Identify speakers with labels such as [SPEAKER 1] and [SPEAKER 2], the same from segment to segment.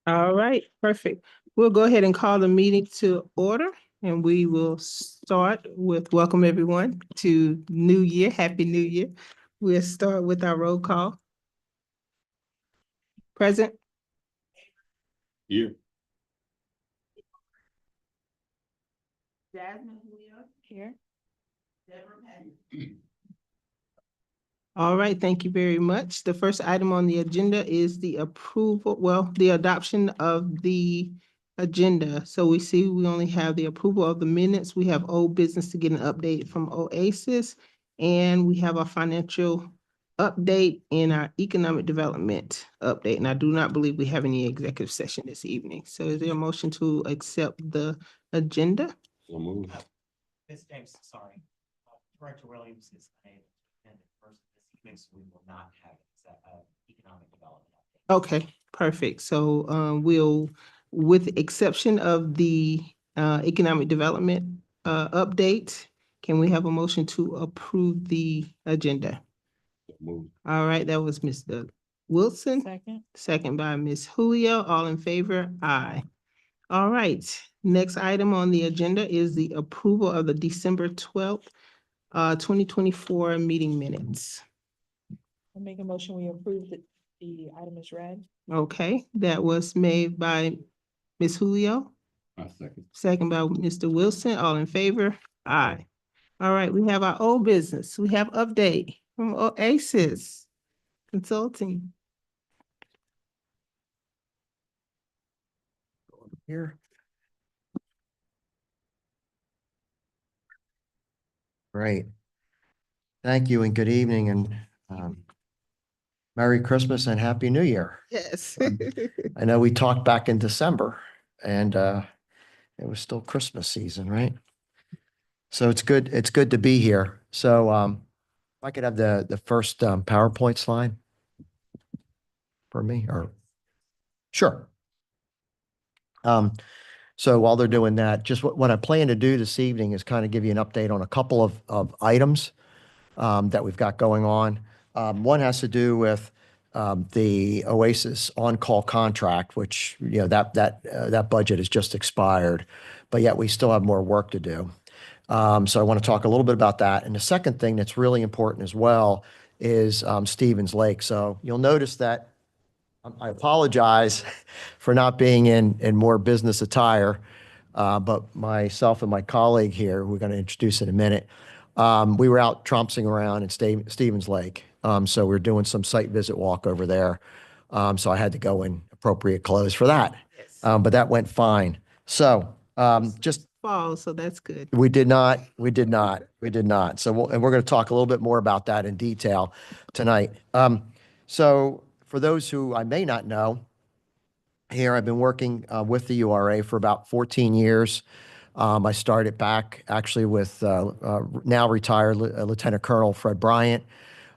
[SPEAKER 1] All right, perfect. We'll go ahead and call the meeting to order, and we will start with welcome everyone to New Year. Happy New Year. We'll start with our roll call. Present.
[SPEAKER 2] Here.
[SPEAKER 1] Jasmine here. All right, thank you very much. The first item on the agenda is the adoption of the agenda. So we see we only have the approval of the minutes. We have old business to get an update from Oasis, and we have our financial update and our economic development update. And I do not believe we have any executive session this evening. So is there a motion to accept the agenda?
[SPEAKER 2] So move.
[SPEAKER 3] Ms. James, sorry. Director Williams is unable to attend in person this evening, so we will not have economic development update.
[SPEAKER 1] Okay, perfect. So we'll, with the exception of the economic development update, can we have a motion to approve the agenda?
[SPEAKER 2] So move.
[SPEAKER 1] All right, that was Mr. Wilson.
[SPEAKER 4] Second.
[SPEAKER 1] Second by Ms. Julio. All in favor? Aye. All right, next item on the agenda is the approval of the December 12th, 2024 meeting minutes.
[SPEAKER 4] I make a motion, we approve the item is read.
[SPEAKER 1] Okay, that was made by Ms. Julio,
[SPEAKER 2] I second.
[SPEAKER 1] second by Mr. Wilson. All in favor? Aye. All right, we have our old business. We have update from Oasis Consulting.
[SPEAKER 5] Here. Great. Thank you and good evening and Merry Christmas and Happy New Year.
[SPEAKER 1] Yes.
[SPEAKER 5] I know we talked back in December and it was still Christmas season, right? So it's good to be here. So if I could have the first PowerPoint slide for me, or sure. So while they're doing that, just what I plan to do this evening is kind of give you an update on a couple of items that we've got going on. One has to do with the Oasis on-call contract, which, you know, that budget has just expired, but yet we still have more work to do. So I want to talk a little bit about that. And the second thing that's really important as well is Stevens Lake. So you'll notice that I apologize for not being in more business attire, but myself and my colleague here, we're going to introduce in a minute, we were out trompsing around in Stevens Lake. So we're doing some site visit walk over there. So I had to go in appropriate clothes for that.
[SPEAKER 1] Yes.
[SPEAKER 5] But that went fine. So just
[SPEAKER 1] Fall, so that's good.
[SPEAKER 5] we did not. So and we're going to talk a little bit more about that in detail tonight. So for those who I may not know, here I've been working with the URA for about 14 years. I started back actually with now retired Lieutenant Colonel Fred Bryant.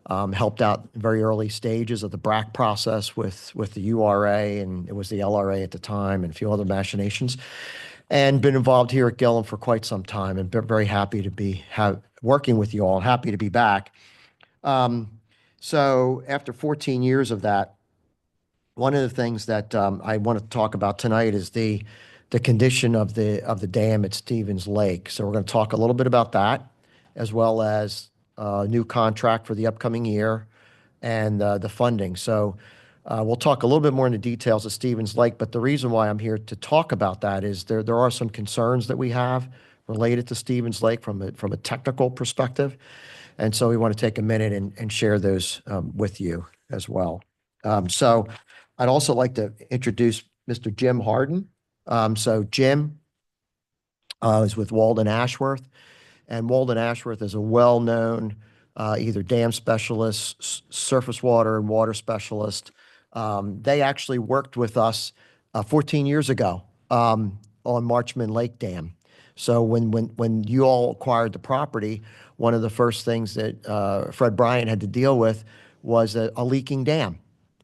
[SPEAKER 5] Helped out very early stages of the BRAC process with the URA, and it was the LRA at the time, and a few other machinations. And been involved here at Gillum for quite some time, and very happy to be working with you all. Happy to be back. So after 14 years of that, one of the things that I want to talk about tonight is the condition of the dam at Stevens Lake. So we're going to talk a little bit about that, as well as a new contract for the upcoming year and the funding. So we'll talk a little bit more in the details of Stevens Lake, but the reason why I'm here to talk about that is there are some concerns that we have related to Stevens Lake from a technical perspective. And so we want to take a minute and share those with you as well. So I'd also like to introduce Mr. Jim Harden. So Jim is with Walden Ashworth, and Walden Ashworth is a well-known either dam specialist, surface water and water specialist. They actually worked with us 14 years ago on Marchman Lake Dam. So when you all acquired the property, one of the first things that Fred Bryant had to deal with was a leaking dam.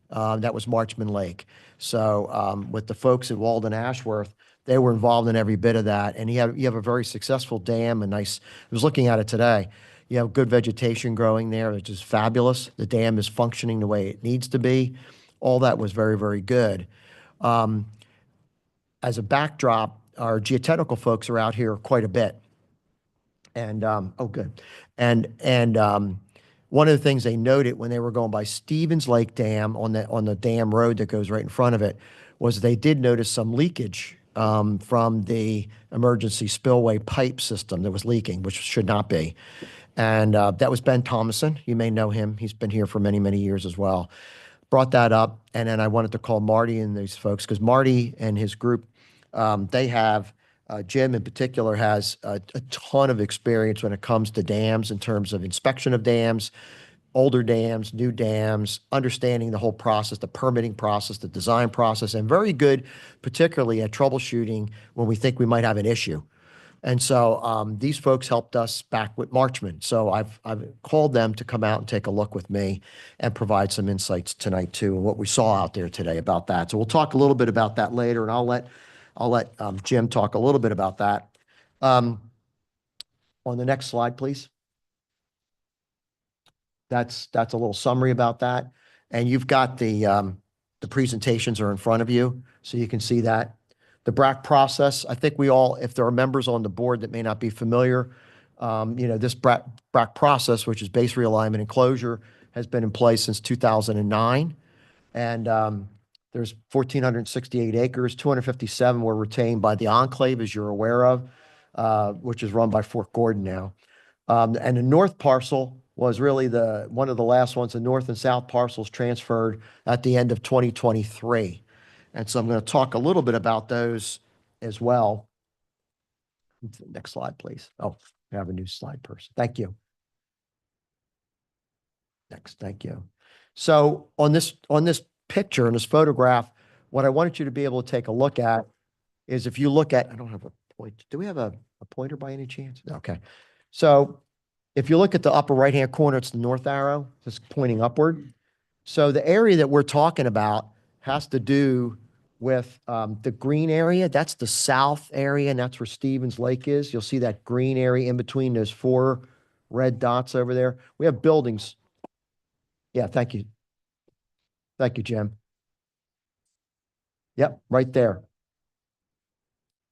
[SPEAKER 5] That was Marchman Lake. So with the folks at Walden Ashworth, they were involved in every bit of that. And you have a very successful dam, I was looking at it today. You have good vegetation growing there, which is fabulous. The dam is functioning the way it needs to be. All that was very, very good. as a backdrop, our geotechnical folks are out here quite a bit. And, oh, good. And one of the things they noted when they were going by Stevens Lake Dam on the dam road that goes right in front of it was they did notice some leakage from the emergency spillway pipe system that was leaking, which should not be. And that was Ben Thomason. You may know him. He's been here for many, many years as well. Brought that up, and then I wanted to call Marty and these folks because Marty and his group, they have Jim in particular has a ton of experience when it comes to dams in terms of inspection of dams, older dams, new dams, understanding the whole process, the permitting process, the design process, and very good, particularly at troubleshooting when we think we might have an issue. And so these folks helped us back with Marchman. So I've called them to come out and take a look with me and provide some insights tonight too, and what we saw out there today about that. So we'll talk a little bit about that later, and I'll let Jim talk a little bit about that. On the next slide, please. That's a little summary about that. And you've got the presentations are in front of you, so you can see that. The BRAC process, I think we all, if there are members on the board that may not be familiar, this BRAC process, which is base realignment and closure, has been in place since 2009. And there's 1,468 acres, 257 were retained by the enclave, as you're aware of, which is run by Fort Gordon now. And the north parcel was really one of the last ones. The north and south parcels transferred at the end of 2023. And so I'm going to talk a little bit about those as well. Next slide, please. Oh, I have a new slide person. Thank you. Next, thank you. So on this picture, in this photograph, what I wanted you to be able to take a look at is if you look at, I don't have a point. Do we have a pointer by any chance? Okay. So if you look at the upper right-hand corner, it's the north arrow, just pointing upward. So the area that we're talking about has to do with the green area. That's the south area, and that's where Stevens Lake is. You'll see that green area in between those 4 red dots over there. We have buildings. Yeah, thank you. Thank you, Jim. Yep, right there.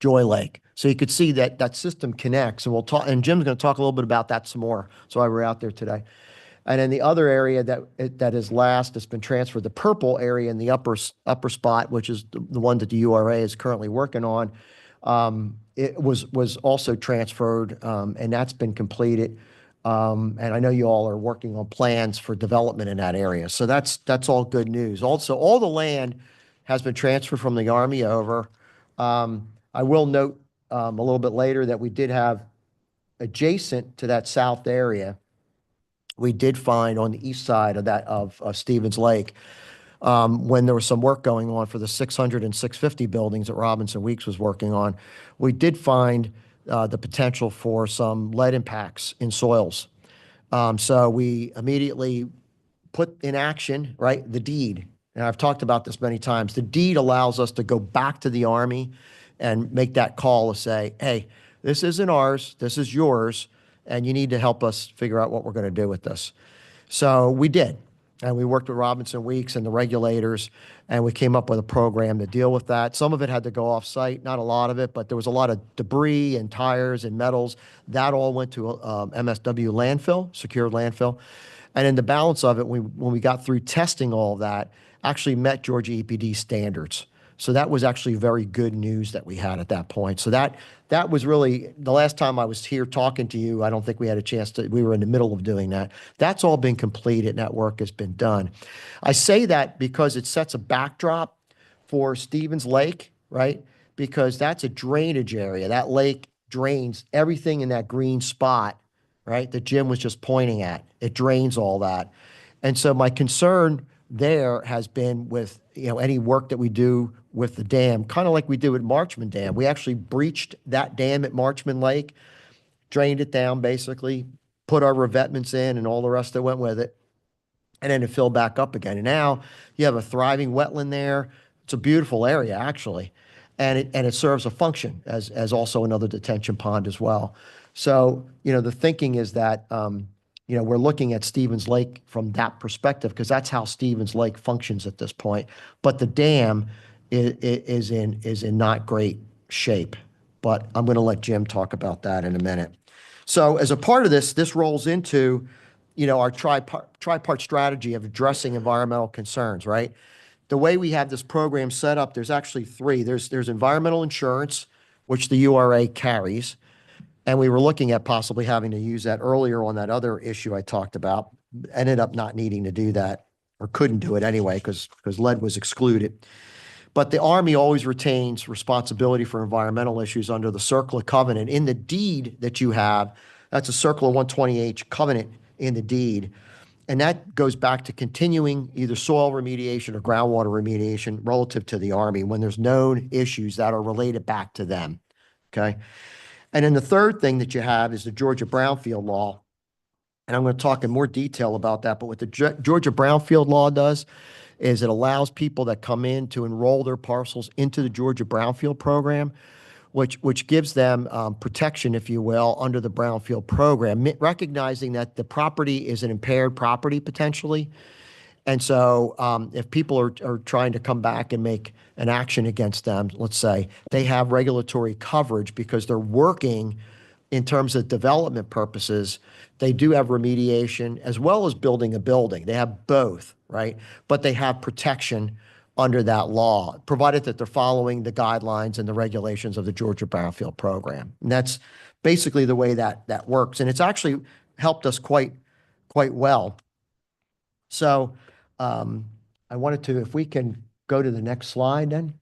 [SPEAKER 5] Joy Lake. So you could see that that system connects, and we'll talk, and Jim's going to talk a little bit about that some more. So why we're out there today. And then the other area that is last that's been transferred, the purple area in the upper spot, which is the one that the URA is currently working on, it was also transferred, and that's been completed. And I know you all are working on plans for development in that area. So that's all good news. Also, all the land has been transferred from the Army over. I will note a little bit later that we did have adjacent to that south area, we did find on the east side of Stevens Lake, when there was some work going on for the 600 and 650 buildings that Robinson Weeks was working on, we did find the potential for some lead impacts in soils. So we immediately put in action, right, the deed. And I've talked about this many times. The deed allows us to go back to the Army and make that call to say, hey, this isn't ours, this is yours, and you need to help us figure out what we're going to do with this. So we did. And we worked with Robinson Weeks and the regulators, and we came up with a program to deal with that. Some of it had to go off-site, not a lot of it, but there was a lot of debris and tires and metals. That all went to MSW landfill, secured landfill. And in the balance of it, when we got through testing all of that, actually met Georgia EPD standards. So that was actually very good news that we had at that point. So that was really, the last time I was here talking to you, I don't think we had a chance to, we were in the middle of doing that. That's all been completed and that work has been done. I say that because it sets a backdrop for Stevens Lake, right? Because that's a drainage area. That lake drains everything in that green spot, right? That Jim was just pointing at. It drains all that. And so my concern there has been with, any work that we do with the dam, kind of like we did with Marchman Dam. We actually breached that dam at Marchman Lake, drained it down basically, put our revetments in and all the rest that went with it, and then it filled back up again. And now you have a thriving wetland there. It's a beautiful area, actually. And it serves a function as also another detention pond as well. So, the thinking is that, we're looking at Stevens Lake from that perspective because that's how Stevens Lake functions at this point. But the dam is in not great shape. But I'm going to let Jim talk about that in a minute. So as a part of this, this rolls into, our tripart strategy of addressing environmental concerns, right? The way we have this program set up, there's actually three. There's environmental insurance, which the URA carries. And we were looking at possibly having to use that earlier on that other issue I talked about. Ended up not needing to do that, or couldn't do it anyway because lead was excluded. But the Army always retains responsibility for environmental issues under the CERCLA covenant. In the deed that you have, that's a CERCLA 120H covenant in the deed. And that goes back to continuing either soil remediation or groundwater remediation relative to the Army when there's known issues that are related back to them. Okay. And then the third thing that you have is the Georgia Brownfield Law. And I'm going to talk in more detail about that. But what the Georgia Brownfield Law does is it allows people that come in to enroll their parcels into the Georgia Brownfield program, which gives them protection, if you will, under the Brownfield program, recognizing that the property is an impaired property potentially. And so if people are trying to come back and make an action against them, let's say, they have regulatory coverage because they're working in terms of development purposes. They do have remediation as well as building a building. They have both, right? But they have protection under that law, provided that they're following the guidelines and the regulations of the Georgia Brownfield program. And that's basically the way that works. And it's actually helped us quite well. So I wanted to, if we can go to the next slide then.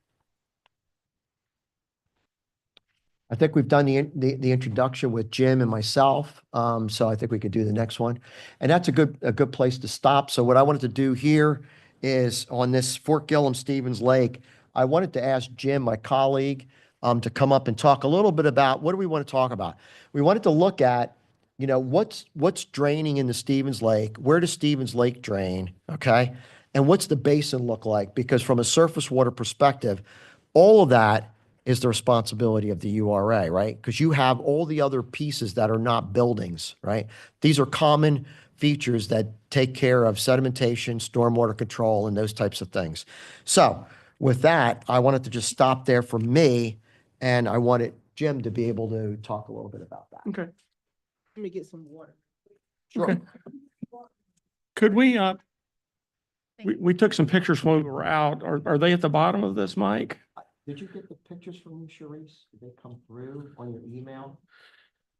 [SPEAKER 5] I think we've done the introduction with Jim and myself, so I think we could do the next one. And that's a good place to stop. So what I wanted to do here is on this Fort Gillem Stevens Lake, I wanted to ask Jim, my colleague, to come up and talk a little bit about what do we want to talk about. We wanted to look at, what's draining in the Stevens Lake, where does Stevens Lake drain, okay? And what's the basin look like? Because from a surface water perspective, all of that is the responsibility of the URA, right? Because you have all the other pieces that are not buildings, right? These are common features that take care of sedimentation, stormwater control, and those types of things. So with that, I wanted to just stop there for me, and I wanted Jim to be able to talk a little bit about that.
[SPEAKER 6] Okay.
[SPEAKER 1] Let me get some water.
[SPEAKER 6] Okay. Could we took some pictures when we were out. Are they at the bottom of this, Mike?
[SPEAKER 5] Did you get the pictures from you, Sharice? Did they come through on your email?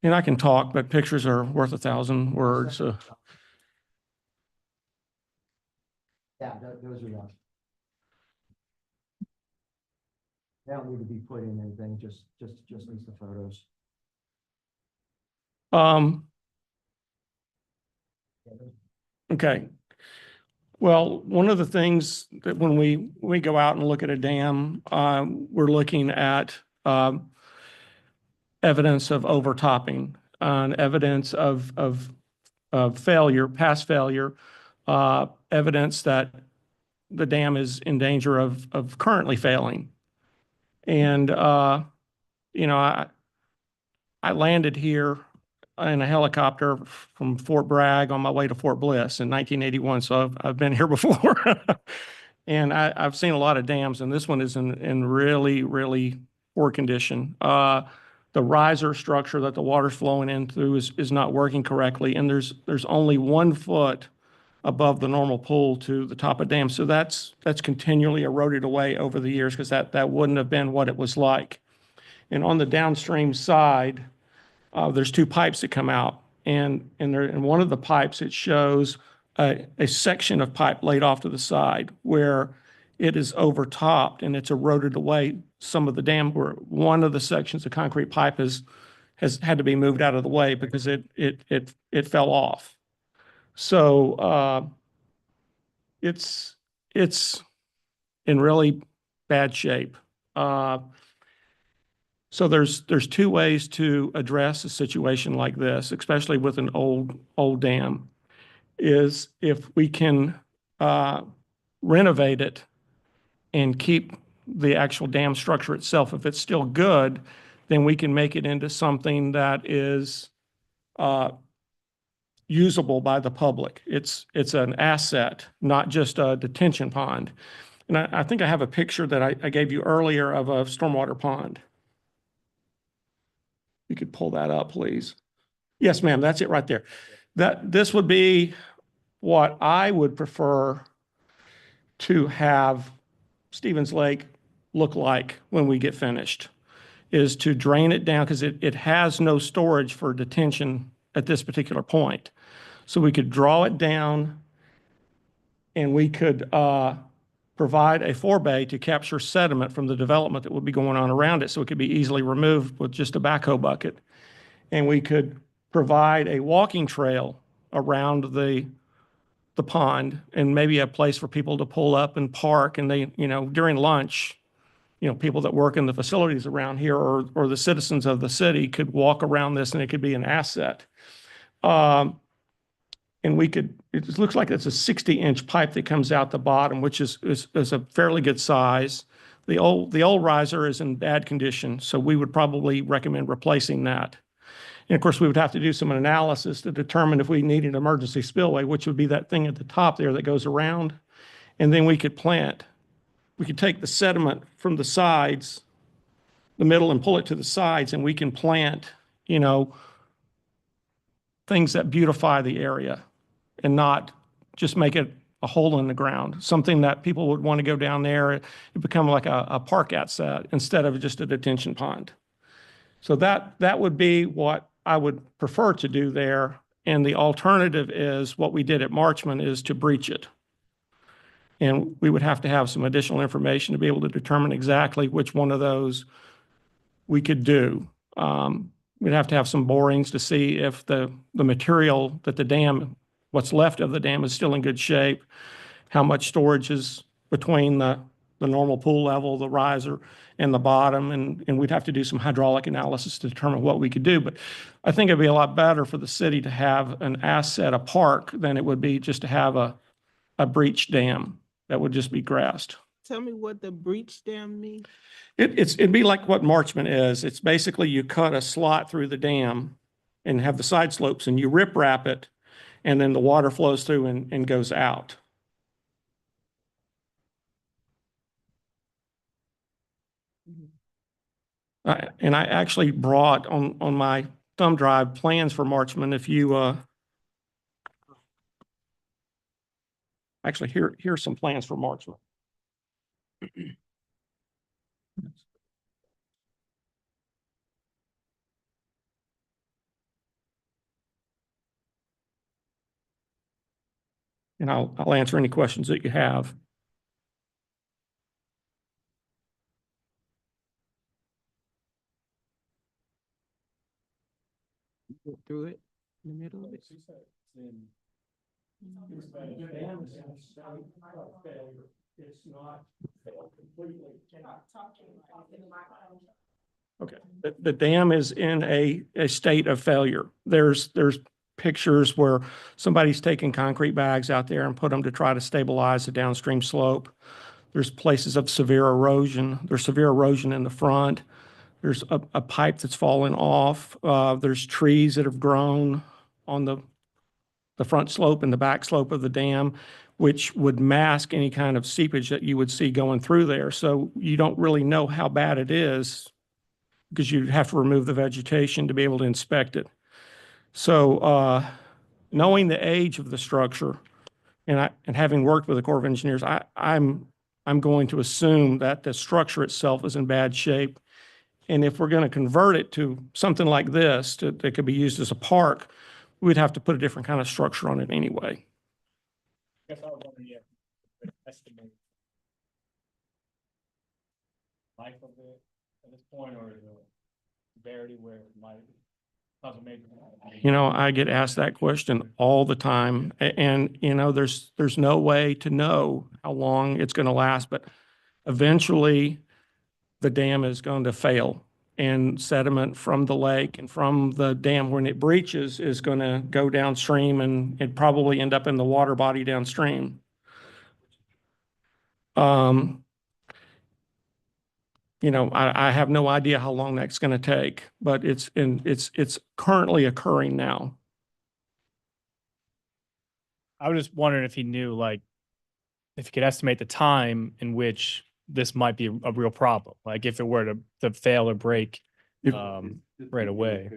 [SPEAKER 6] And I can talk, but pictures are worth 1,000 words.
[SPEAKER 5] Yeah, those are yours. They don't need to be put in anything, just needs the photos.
[SPEAKER 6] Okay. Well, one of the things that when we go out and look at a dam, we're looking at evidence of overtopping, evidence of failure, past failure, evidence that the dam is in danger of currently failing. And I landed here in a helicopter from Fort Bragg on my way to Fort Bliss in 1981. So I've been here before. And I've seen a lot of dams, and this one is in really, really poor condition. The riser structure that the water's flowing in through is not working correctly, and there's only 1 foot above the normal pool to the top of dam. So that's continually eroded away over the years because that wouldn't have been what it was like. And on the downstream side, there's 2 pipes that come out, and in one of the pipes it shows a section of pipe laid off to the side where it is overtopped and it's eroded away some of the dam, where one of the sections of concrete pipe has had to be moved out of the way because it fell off. So it's in really bad shape. So there's 2 ways to address a situation like this, especially with an old dam, is if we can renovate it and keep the actual dam structure itself. If it's still good, then we can make it into something that is usable by the public. It's an asset, not just a detention pond. And I think I have a picture that I gave you earlier of a stormwater pond. You could pull that up, please. Yes, ma'am, that's it right there. This would be what I would prefer to have Stevens Lake look like when we get finished, is to drain it down because it has no storage for detention at this particular point. So we could draw it down and we could provide a forebay to capture sediment from the development that would be going on around it so it could be easily removed with just a backhoe bucket. And we could provide a walking trail around the pond and maybe a place for people to pull up and park. And they, during lunch, people that work in the facilities around here or the citizens of the city could walk around this and it could be an asset. And it looks like it's a 60-inch pipe that comes out the bottom, which is a fairly good size. The old riser is in bad condition, so we would probably recommend replacing that. And of course, we would have to do some analysis to determine if we need an emergency spillway, which would be that thing at the top there that goes around. And then we could plant. We could take the sediment from the sides, the middle, and pull it to the sides, and we can plant, things that beautify the area and not just make it a hole in the ground, something that people would want to go down there and become like a park asset instead of just a detention pond. So that would be what I would prefer to do there. And the alternative is what we did at Marchman is to breach it. And we would have to have some additional information to be able to determine exactly which one of those we could do. We'd have to have some borings to see if the material that the dam, what's left of the dam is still in good shape, how much storage is between the normal pool level, the riser, and the bottom, and we'd have to do some hydraulic analysis to determine what we could do. But I think it'd be a lot better for the city to have an asset, a park, than it would be just to have a breached dam that would just be grassed.
[SPEAKER 1] Tell me what the breach dam means.
[SPEAKER 6] It'd be like what Marchman is. It's basically you cut a slot through the dam and have the side slopes and you rip wrap it, and then the water flows through and goes out. And I actually brought on my thumb drive plans for Marchman. If you actually here's some plans for Marchman. And I'll answer any questions that you have.
[SPEAKER 1] Go through it in the middle of it.
[SPEAKER 6] It's not completely. Okay, the dam is in a state of failure. There's pictures where somebody's taken concrete bags out there and put them to try to stabilize the downstream slope. There's places of severe erosion. There's severe erosion in the front. There's a pipe that's fallen off. There's trees that have grown on the front slope and the back slope of the dam, which would mask any kind of seepage that you would see going through there. So you don't really know how bad it is because you'd have to remove the vegetation to be able to inspect it. So knowing the age of the structure and having worked with the Corps of Engineers, I'm going to assume that the structure itself is in bad shape. And if we're going to convert it to something like this that could be used as a park, we'd have to put a different kind of structure on it anyway.
[SPEAKER 7] I guess I was wondering, estimate life of it at this point, or is it severity where it might cause a major?
[SPEAKER 6] I get asked that question all the time, and there's no way to know how long it's going to last, but eventually the dam is going to fail, and sediment from the lake and from the dam when it breaches is going to go downstream and probably end up in the water body downstream. I have no idea how long that's going to take, but it's currently occurring now.
[SPEAKER 7] I was just wondering if he knew, like, if you could estimate the time in which this might be a real problem, like if it were to fail or break, right away.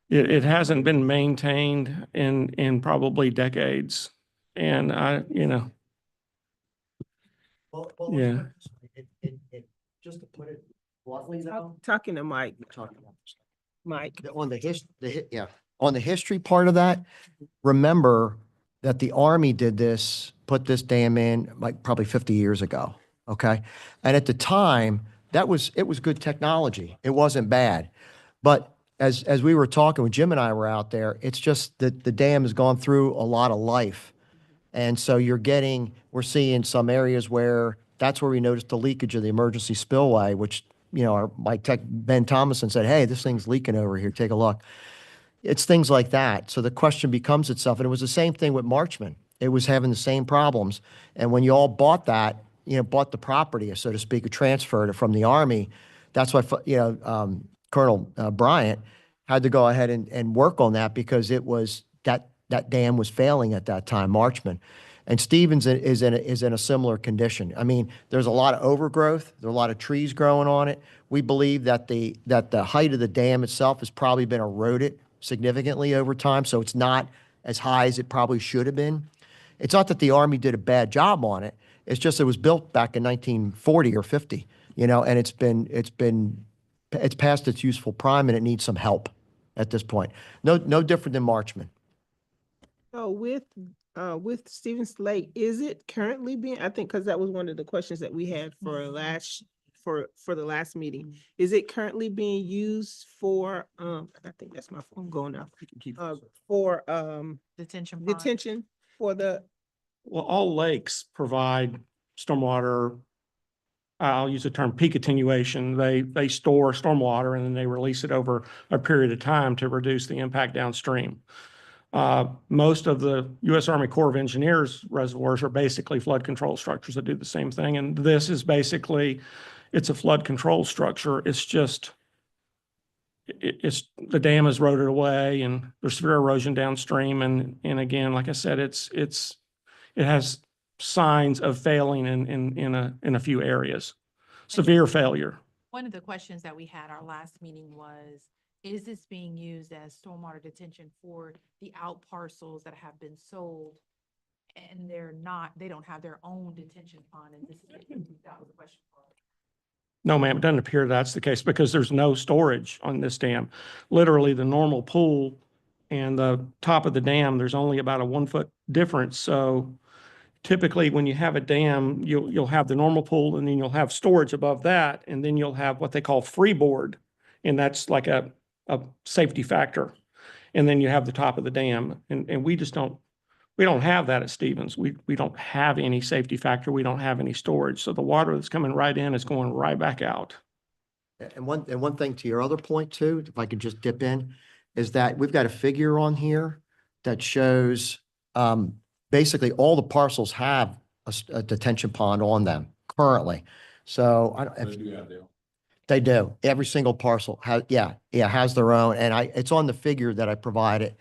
[SPEAKER 6] It hasn't been maintained in probably decades. And Yeah.
[SPEAKER 5] Just to put it bluntly
[SPEAKER 1] Talking to Mike, Mike.
[SPEAKER 5] on the history part of that, remember that the Army did this, put this dam in like probably 50 years ago, okay? And at the time, it was good technology. It wasn't bad. But as we were talking, when Jim and I were out there, it's just that the dam has gone through a lot of life. And so we're seeing some areas where that's where we noticed the leakage of the emergency spillway, which, my tech, Ben Thomason said, hey, this thing's leaking over here, take a look. It's things like that. So the question becomes itself, and it was the same thing with Marchman. It was having the same problems. And when you all bought that, bought the property, so to speak, or transferred it from the Army, that's why, Colonel Bryant had to go ahead and work on that because it was, that dam was failing at that time, Marchman. And Stevens is in a similar condition. I mean, there's a lot of overgrowth, there's a lot of trees growing on it. We believe that the height of the dam itself has probably been eroded significantly over time, so it's not as high as it probably should have been. It's not that the Army did a bad job on it. It's just it was built back in 1940 or 50, and it's past its useful prime and it needs some help at this point. No different than Marchman.
[SPEAKER 1] So with Stevens Lake, is it currently being, I think, because that was one of the questions that we had for the last meeting. Is it currently being used for, I think that's my phone going off, for, detention for the,
[SPEAKER 6] Well, all lakes provide stormwater. I'll use the term peak attenuation. They store stormwater and then they release it over a period of time to reduce the impact downstream. Most of the U.S. Army Corps of Engineers reservoirs are basically flood control structures that do the same thing. And this is basically, it's a flood control structure. It's just, it's the dam is eroded away and there's severe erosion downstream. And again, like I said, it has signs of failing in a few areas, severe failure.
[SPEAKER 8] One of the questions that we had our last meeting was, is this being used as stormwater detention for the out parcels that have been sold? And they don't have their own detention pond, and that was a question.
[SPEAKER 6] No, ma'am, it doesn't appear that's the case because there's no storage on this dam. Literally, the normal pool and the top of the dam, there's only about a 1 foot difference. So typically when you have a dam, you'll have the normal pool and then you'll have storage above that. And then you'll have what they call freeboard. And that's like a safety factor. And then you have the top of the dam. And we don't have that at Stevens. We don't have any safety factor. We don't have any storage. So the water that's coming right in is going right back out.
[SPEAKER 5] And one thing to your other point too, if I could just dip in, is that we've got a figure on here that shows basically all the parcels have a detention pond on them currently. So they do. Every single parcel has their own. And it's on the figure that I provided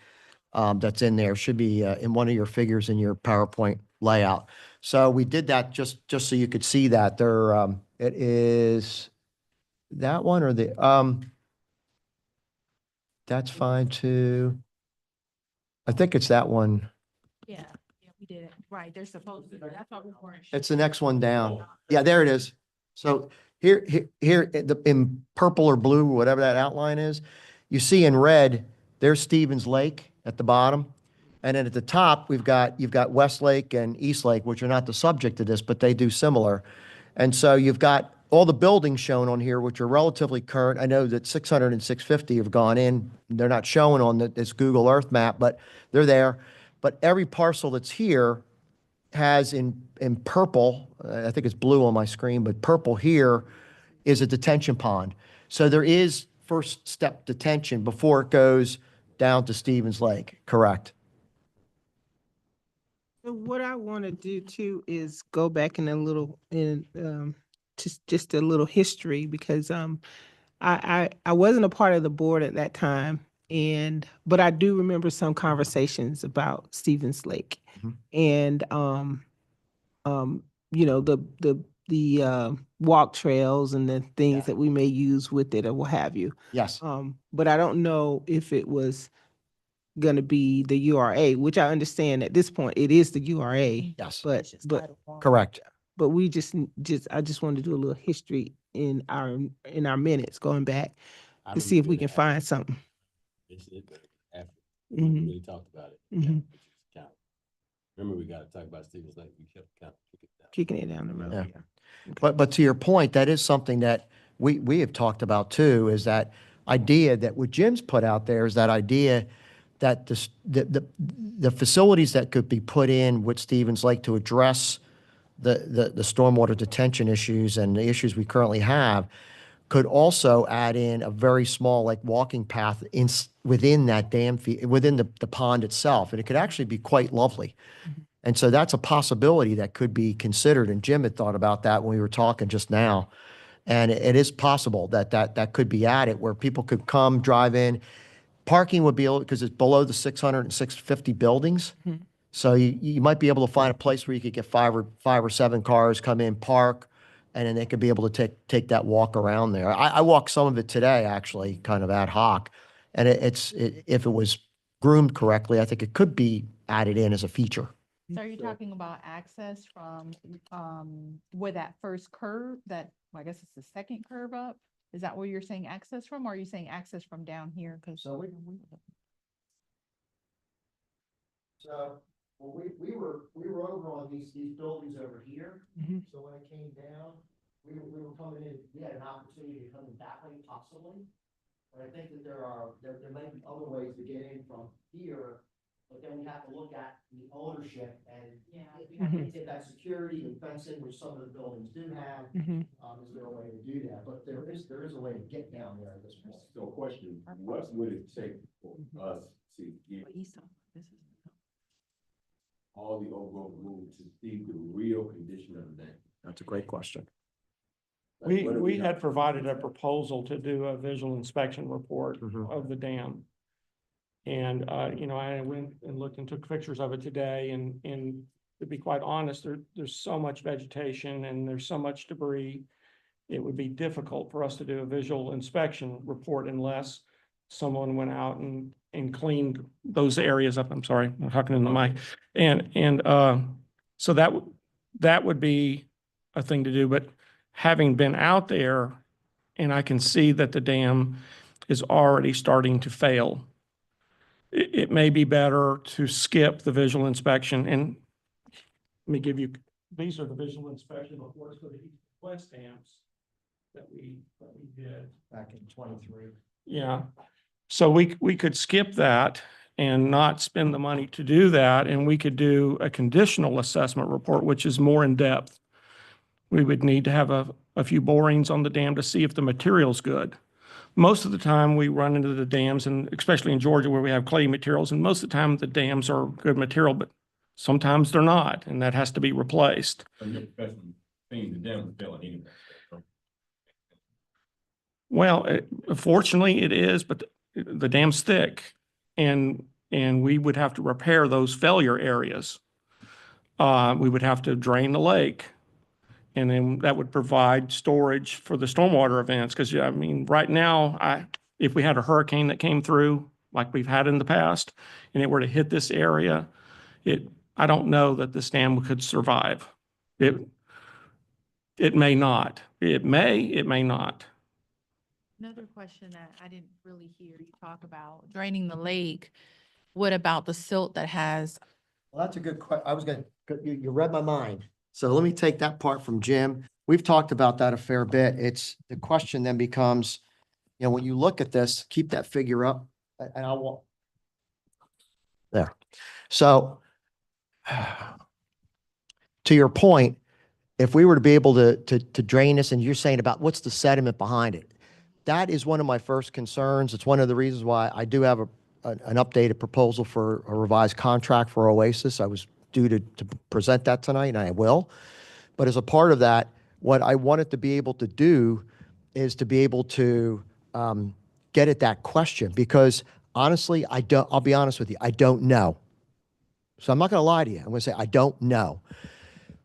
[SPEAKER 5] that's in there. Should be in one of your figures in your PowerPoint layout. So we did that just so you could see that. It is that one or that's fine too. I think it's that one.
[SPEAKER 8] Yeah, we did it. Right, they're supposed to. That's what we weren't.
[SPEAKER 5] It's the next one down. Yeah, there it is. So here in purple or blue, whatever that outline is, you see in red, there's Stevens Lake at the bottom. And then at the top, you've got West Lake and East Lake, which are not the subject of this, but they do similar. And so you've got all the buildings shown on here, which are relatively current. I know that 600 and 650 have gone in. They're not showing on this Google Earth map, but they're there. But every parcel that's here has in purple, I think it's blue on my screen, but purple here is a detention pond. So there is first step detention before it goes down to Stevens Lake, correct?
[SPEAKER 1] So what I want to do too is go back in just a little history because I wasn't a part of the board at that time, but I do remember some conversations about Stevens Lake.
[SPEAKER 5] Mhm.
[SPEAKER 1] And you know, the walk trails and the
[SPEAKER 5] Yeah.
[SPEAKER 1] things that we may use with it or what have you.
[SPEAKER 5] Yes,
[SPEAKER 1] But I don't know if it was gonna be the URA, which I understand at this point, it is the URA.
[SPEAKER 5] yes,
[SPEAKER 1] But,
[SPEAKER 4] It's just
[SPEAKER 1] but,
[SPEAKER 4] Title I.
[SPEAKER 5] correct.
[SPEAKER 1] but we I just wanted to do a little history in our minutes going back
[SPEAKER 2] I
[SPEAKER 1] to see if we
[SPEAKER 2] remember
[SPEAKER 1] can
[SPEAKER 2] it
[SPEAKER 1] find something.
[SPEAKER 2] It's it, but after, we
[SPEAKER 1] Mhm.
[SPEAKER 2] really talked about it.
[SPEAKER 1] Mhm.
[SPEAKER 2] which is count. Remember, we gotta talk about Stevens Lake, we kept kind of kicking it down.
[SPEAKER 1] Kicking it down the road,
[SPEAKER 5] Yeah.
[SPEAKER 1] yeah.
[SPEAKER 5] But to your point, that is something that we have talked about too, is that idea that what Jim's put out there is that idea that the facilities that could be put in with Stevens Lake to address the stormwater detention issues and the issues we currently have could also add in a very small, like, walking path within that within the pond itself. And it could actually be quite lovely. And so that's a possibility that could be considered. And Jim had thought about that when we were talking just now. And it is possible that could be added where people could come, drive in. Parking would be, because it's below the 600 and 650 buildings.
[SPEAKER 1] Mhm.
[SPEAKER 5] So you might be able to find a place where you could get five or seven cars, come in, park, and then they could be able to take that walk around there. I walked some of it today, actually, kind of ad hoc. And if it was groomed correctly, I think it could be added in as a feature.
[SPEAKER 4] So are you talking about access from, where that first curve, I guess it's the second curve up? Is that where you're saying access from, or are you saying access from down here? Cause.
[SPEAKER 5] So we were over on these buildings over here.
[SPEAKER 1] Mhm.
[SPEAKER 5] So when it came down, we were coming in, we had an opportunity to come in that way possibly. But I think that there might be other ways to get in from here, but then we have to look at the ownership and if that security and fencing, which some of the buildings do have,
[SPEAKER 1] Mhm.
[SPEAKER 5] is there a way to do that? But there is a way to get down there at this point.
[SPEAKER 2] So question, what would it take for us to get all the overall moved to see the real condition of the dam?
[SPEAKER 5] That's a great question.
[SPEAKER 2] Like, what do
[SPEAKER 6] We
[SPEAKER 2] have
[SPEAKER 6] had
[SPEAKER 2] to
[SPEAKER 6] provided a proposal to do a visual inspection report
[SPEAKER 5] Mhm.
[SPEAKER 6] of the dam. And, you know, I went and looked and took pictures of it today, and to be quite honest, there's so much vegetation and there's so much debris. It would be difficult for us to do a visual inspection report unless someone went out and cleaned those areas up. I'm sorry, I'm talking in the mic. So that would be a thing to do, but having been out there, and I can see that the dam is already starting to fail, it may be better to skip the visual inspection. And let me give you, these are the visual inspection reports for the East and West dams that we did.
[SPEAKER 5] Back in 23.
[SPEAKER 6] Yeah, so we could skip that and not spend the money to do that, and we could do a conditional assessment report, which is more in depth. We would need to have a few borings on the dam to see if the material's good. Most of the time, we run into the dams, and especially in Georgia where we have clay materials, and most of the time the dams are good material, but sometimes they're not, and that has to be replaced.
[SPEAKER 2] So your professional thing, the dam is failing anyway.
[SPEAKER 6] Well, fortunately it is, but the dam's thick, and we would have to repair those failure areas. We would have to drain the lake, and then that would provide storage for the stormwater events. Because, I mean, right now, if we had a hurricane that came through, like we've had in the past, and it were to hit this area, I don't know that this dam could survive. It may not. It may not.
[SPEAKER 8] Another question that I didn't really hear you talk about, draining the lake. What about the silt that has,
[SPEAKER 5] Well, that's a good question. I was gonna, you read my mind. So let me take that part from Jim. We've talked about that a fair bit. The question then becomes, you know, when you look at this, keep that figure up and I will. There. So to your point, if we were to be able to drain this, and you're saying about what's the sediment behind it, that is one of my first concerns. It's one of the reasons why I do have an updated proposal for a revised contract for Oasis. I was due to present that tonight, and I will. But as a part of that, what I wanted to be able to do is to be able to get at that question, because honestly, I'll be honest with you, I don't know. So I'm not going to lie to you. I'm going to say I don't know.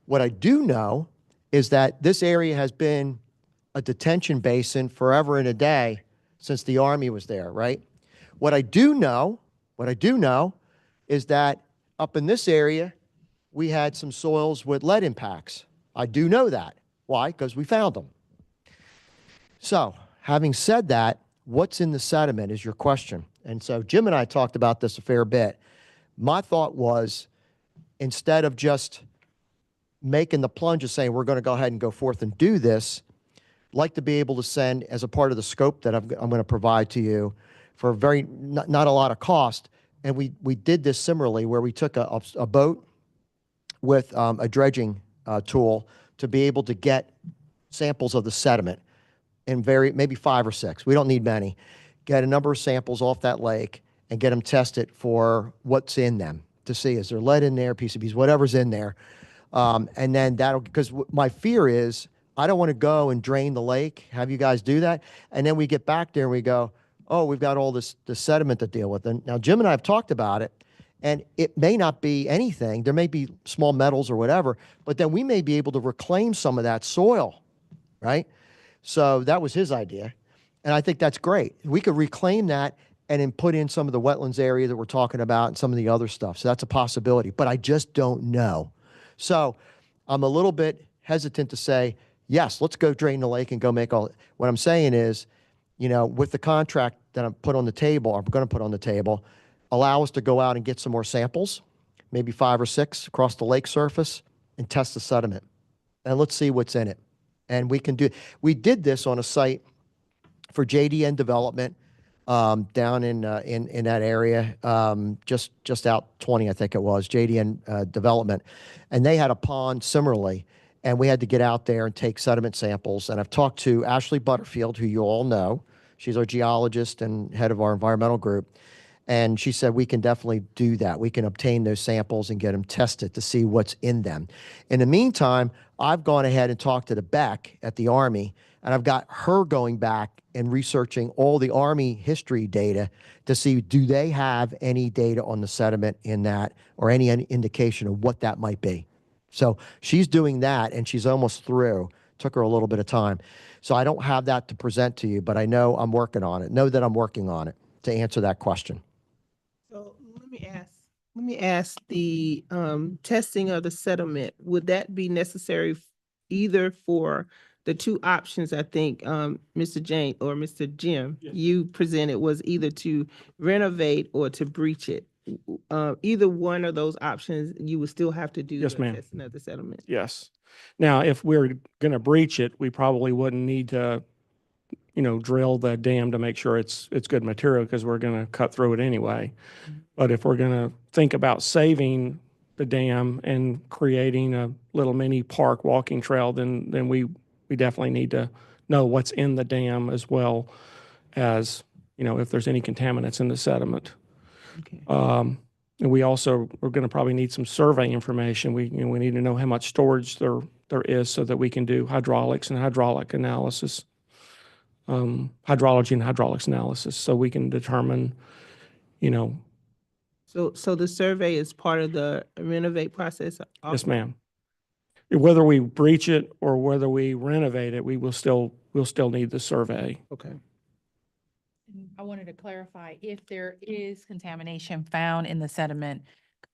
[SPEAKER 5] What I do know is that this area has been a detention basin forever and a day since the Army was there, right? What I do know is that up in this area, we had some soils with lead impacts. I do know that. Why? Because we found them. So, having said that, what's in the sediment is your question. And so Jim and I talked about this a fair bit. My thought was, instead of just making the plunge of saying we're going to go ahead and go forth and do this, like to be able to send as a part of the scope that I'm going to provide to you for not a lot of cost. And we did this similarly where we took a boat with a dredging tool to be able to get samples of the sediment and maybe 5 or 6. We don't need many. Get a number of samples off that lake and get them tested for what's in them to see, is there lead in there, PCBs, whatever's in there. And then because my fear is I don't want to go and drain the lake, have you guys do that. And then we get back there and we go, oh, we've got all this sediment to deal with. And now Jim and I have talked about it, and it may not be anything. There may be small metals or whatever, but then we may be able to reclaim some of that soil, right? So that was his idea. And I think that's great. We could reclaim that and then put in some of the wetlands area that we're talking about and some of the other stuff. So that's a possibility, but I just don't know. So I'm a little bit hesitant to say, yes, let's go drain the lake and go make all. What I'm saying is, with the contract that I'm going to put on the table, allow us to go out and get some more samples, maybe 5 or 6 across the lake surface, and test the sediment. And let's see what's in it. And we did this on a site for JDN Development down in that area, just out 20, I think it was, JDN Development. And they had a pond similarly. And we had to get out there and take sediment samples. And I've talked to Ashley Butterfield, who you all know. She's our geologist and head of our environmental group. And she said we can definitely do that. We can obtain those samples and get them tested to see what's in them. In the meantime, I've gone ahead and talked to the Beck at the Army, and I've got her going back and researching all the Army history data to see, do they have any data on the sediment in that or any indication of what that might be. So she's doing that, and she's almost through. Took her a little bit of time. So I don't have that to present to you, but I know I'm working on it. Know that I'm working on it to answer that question.
[SPEAKER 1] So let me ask the testing of the sediment, would that be necessary either for the 2 options I think Mr. Jane or Mr. Jim, you presented was either to renovate or to breach it? Either one of those options, you would still have to do
[SPEAKER 6] Yes,
[SPEAKER 1] the
[SPEAKER 6] ma'am.
[SPEAKER 1] testing of the sediment.
[SPEAKER 6] Yes. Now, if we're going to breach it, we probably wouldn't need to, drill the dam to make sure it's good material because we're going to cut through it anyway. But if we're going to think about saving the dam and creating a little mini park walking trail, then we definitely need to know what's in the dam as well as, if there's any contaminants in the sediment.
[SPEAKER 1] Okay.
[SPEAKER 6] And we also are going to probably need some survey information. We need to know how much storage there is so that we can do hydraulics and hydraulic analysis, hydrology and hydraulics analysis, so we can determine,
[SPEAKER 1] So the survey is part of the renovate process?
[SPEAKER 6] Yes, ma'am. Whether we breach it or whether we renovate it, we'll still need the survey.
[SPEAKER 1] Okay.
[SPEAKER 8] I wanted to clarify, if there is contamination found in the sediment,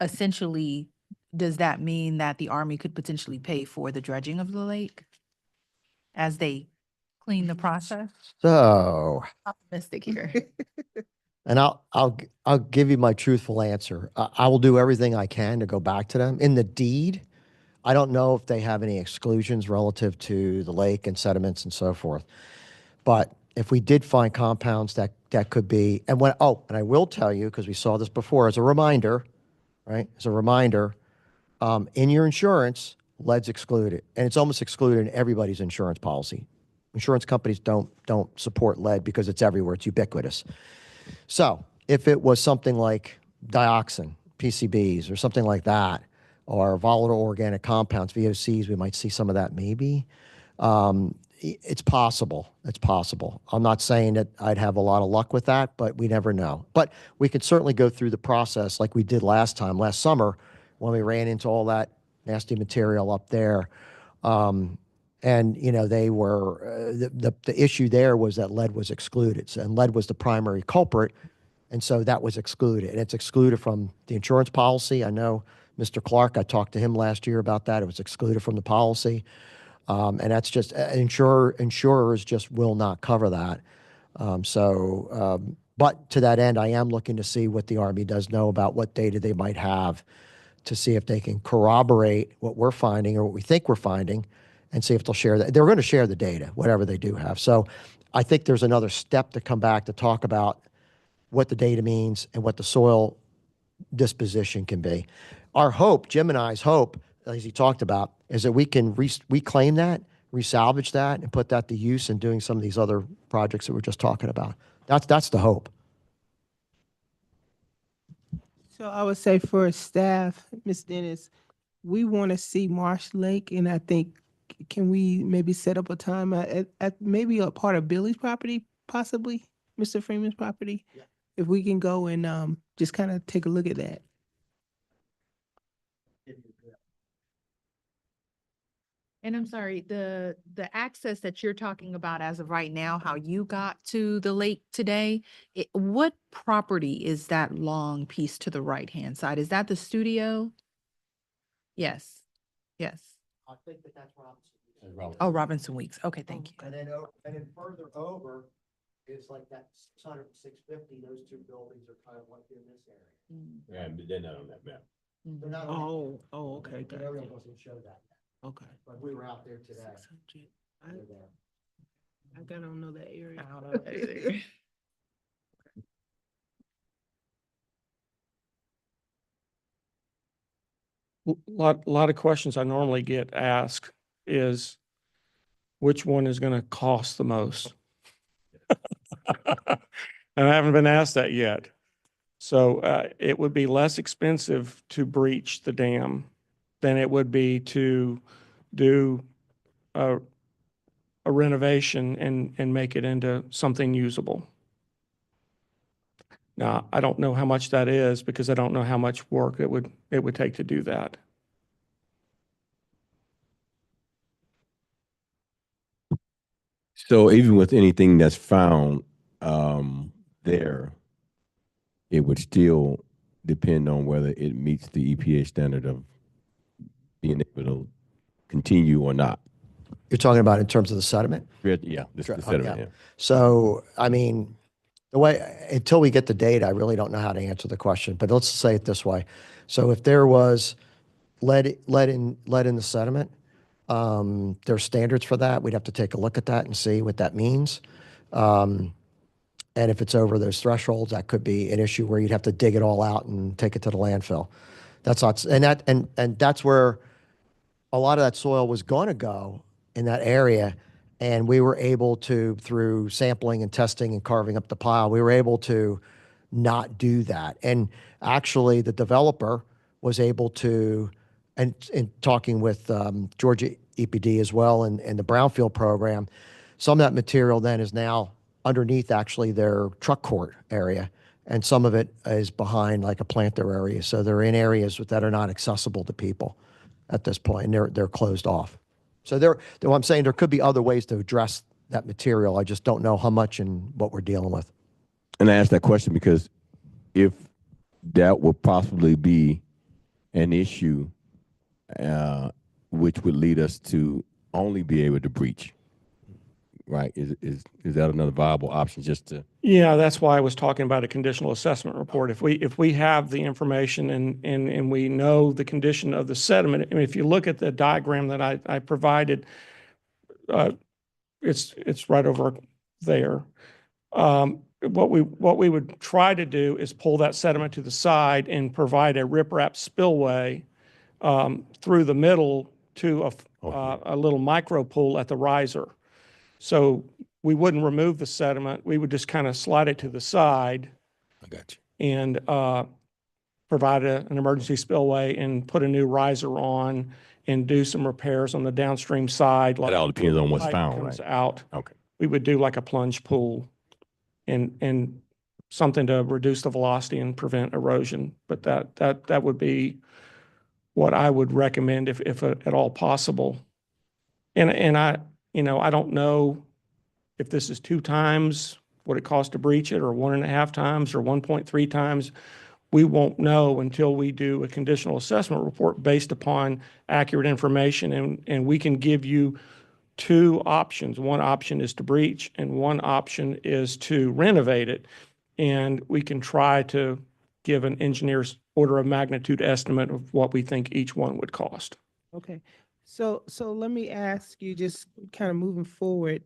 [SPEAKER 8] essentially, does that mean that the Army could potentially pay for the dredging of the lake as they clean the process?
[SPEAKER 5] So,
[SPEAKER 8] Optimistic here.
[SPEAKER 5] and I'll give you my truthful answer. I will do everything I can to go back to them. In the deed, I don't know if they have any exclusions relative to the lake and sediments and so forth. But if we did find compounds that could be, and I will tell you, because we saw this before, as a reminder, right? As a reminder, in your insurance, lead's excluded, and it's almost excluded in everybody's insurance policy. Insurance companies don't support lead because it's everywhere, it's ubiquitous. So if it was something like dioxin, PCBs, or something like that, or volatile organic compounds, VOCs, we might see some of that maybe. It's possible. It's possible. I'm not saying that I'd have a lot of luck with that, but we never know. But we could certainly go through the process like we did last summer, when we ran into all that nasty material up there. And, you know, they were, the issue there was that lead was excluded. And lead was the primary culprit. And so that was excluded. And it's excluded from the insurance policy. I know Mr. Clark, I talked to him last year about that. It was excluded from the policy. And that's just, insurers just will not cover that. But to that end, I am looking to see what the Army does know about what data they might have to see if they can corroborate what we're finding or what we think we're finding and see if they'll share that. They're going to share the data, whatever they do have. So I think there's another step to come back to talk about what the data means and what the soil disposition can be. Our hope, Jim and I's hope, as he talked about, is that we can reclaim that, resalvage that, and put that to use in doing some of these other projects that we're just talking about. That's the hope.
[SPEAKER 1] So I would say for staff, Ms. Dennis, we want to see Marsh Lake, and I think, can we maybe set up a time at maybe a part of Billy's property, possibly, Mr. Freeman's property?
[SPEAKER 5] Yeah.
[SPEAKER 1] If we can go and just kind of take a look at that.
[SPEAKER 4] And I'm sorry, the access that you're talking about as of right now, how you got to the lake today, what property is that long piece to the right-hand side? Is that the studio? Yes, yes.
[SPEAKER 5] I think that's Robinson.
[SPEAKER 2] Robinson.
[SPEAKER 4] Oh, Robinson Weeks. Okay, thank you.
[SPEAKER 5] And then further over is like that 600, 650, those two buildings are kind of like in this area.
[SPEAKER 2] Yeah, but they're not on that map.
[SPEAKER 5] They're not on
[SPEAKER 1] Okay,
[SPEAKER 5] the aerial doesn't show that yet,
[SPEAKER 1] Okay.
[SPEAKER 5] but we were out there today.
[SPEAKER 1] 600.
[SPEAKER 5] We were there.
[SPEAKER 1] I don't know that area.
[SPEAKER 4] I don't know that either.
[SPEAKER 6] Lot of questions I normally get asked is, which one is going to cost the most? And I haven't been asked that yet. So it would be less expensive to breach the dam than it would be to do a renovation and make it into something usable. Now, I don't know how much that is because I don't know how much work it would take to do that.
[SPEAKER 2] So even with anything that's found there, it would still depend on whether it meets the EPA standard of being able to continue or not.
[SPEAKER 5] You're talking about in terms of the sediment?
[SPEAKER 2] Yeah, the
[SPEAKER 5] Sure.
[SPEAKER 2] sediment,
[SPEAKER 5] Yeah.
[SPEAKER 2] yeah.
[SPEAKER 5] So, I mean, the way, until we get the data, I really don't know how to answer the question, but let's say it this way. So if there was lead in the sediment, there's standards for that. We'd have to take a look at that and see what that means. And if it's over those thresholds, that could be an issue where you'd have to dig it all out and take it to the landfill. That's not, and that's where a lot of that soil was going to go in that area. And we were able to, through sampling and testing and carving up the pile, we were able to not do that. And actually, the developer was able to, and in talking with Georgia EPD as well and the Brownfield program, some of that material then is now underneath actually their truck court area. And some of it is behind like a planter area. So they're in areas that are not accessible to people at this point, and they're closed off. So I'm saying there could be other ways to address that material. I just don't know how much and what we're dealing with.
[SPEAKER 2] And I asked that question because if that would possibly be an issue, which would lead us to only be able to breach, right? Is that another viable option just to?
[SPEAKER 6] Yeah, that's why I was talking about a conditional assessment report. If we have the information and we know the condition of the sediment, I mean, if you look at the diagram that I provided, it's right over there. What we would try to do is pull that sediment to the side and provide a riprap spillway through the middle to a little micro pool at the riser. So we wouldn't remove the sediment. We would just kind of slide it to the side.
[SPEAKER 2] I got you.
[SPEAKER 6] And provide an emergency spillway and put a new riser on and do some repairs on the downstream side.
[SPEAKER 2] That all depends on what's
[SPEAKER 6] Pipe
[SPEAKER 2] found,
[SPEAKER 6] comes
[SPEAKER 2] right?
[SPEAKER 6] out.
[SPEAKER 2] Okay.
[SPEAKER 6] We would do like a plunge pool and something to reduce the velocity and prevent erosion. But that would be what I would recommend if at all possible. And I, I don't know if this is 2 times what it costs to breach it, or 1.5 times, or 1.3 times. We won't know until we do a conditional assessment report based upon accurate information. And we can give you 2 options. One option is to breach, and one option is to renovate it. And we can try to give an engineer's order of magnitude estimate of what we think each one would cost.
[SPEAKER 1] Okay, so let me ask you, just kind of moving forward,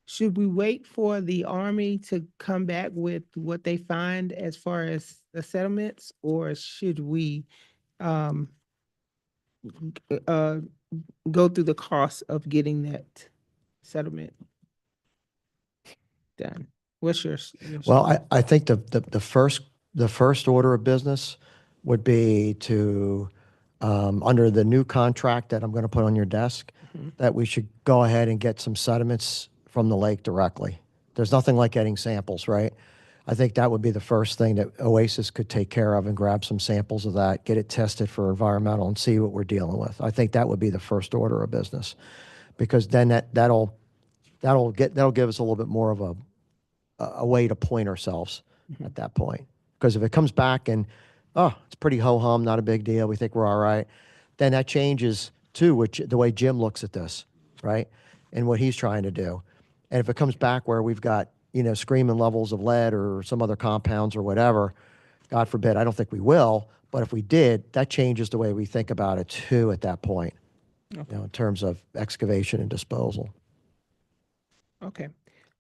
[SPEAKER 1] should we wait for the Army to come back with what they find as far as the settlements, or should we um uh go through the cost of getting that settlement done? What's your
[SPEAKER 5] Well, I think the first order of business would be to, under the new contract that I'm going to put on your desk,
[SPEAKER 1] Mhm.
[SPEAKER 5] that we should go ahead and get some sediments from the lake directly. There's nothing like getting samples, right? I think that would be the first thing that Oasis could take care of, and grab some samples of that, get it tested for environmental, and see what we're dealing with. I think that would be the first order of business, because then that'll give us a little bit more of a way to point ourselves
[SPEAKER 1] Mhm.
[SPEAKER 5] at that point. Because if it comes back and, oh, it's pretty ho-hum, not a big deal, we think we're all right, then that changes too, the way Jim looks at this, right? And what he's trying to do. And if it comes back where we've got, screaming levels of lead or some other compounds or whatever, God forbid, I don't think we will, but if we did, that changes the way we think about it too at that point,
[SPEAKER 1] Okay.
[SPEAKER 5] in terms of excavation and disposal.
[SPEAKER 1] Okay,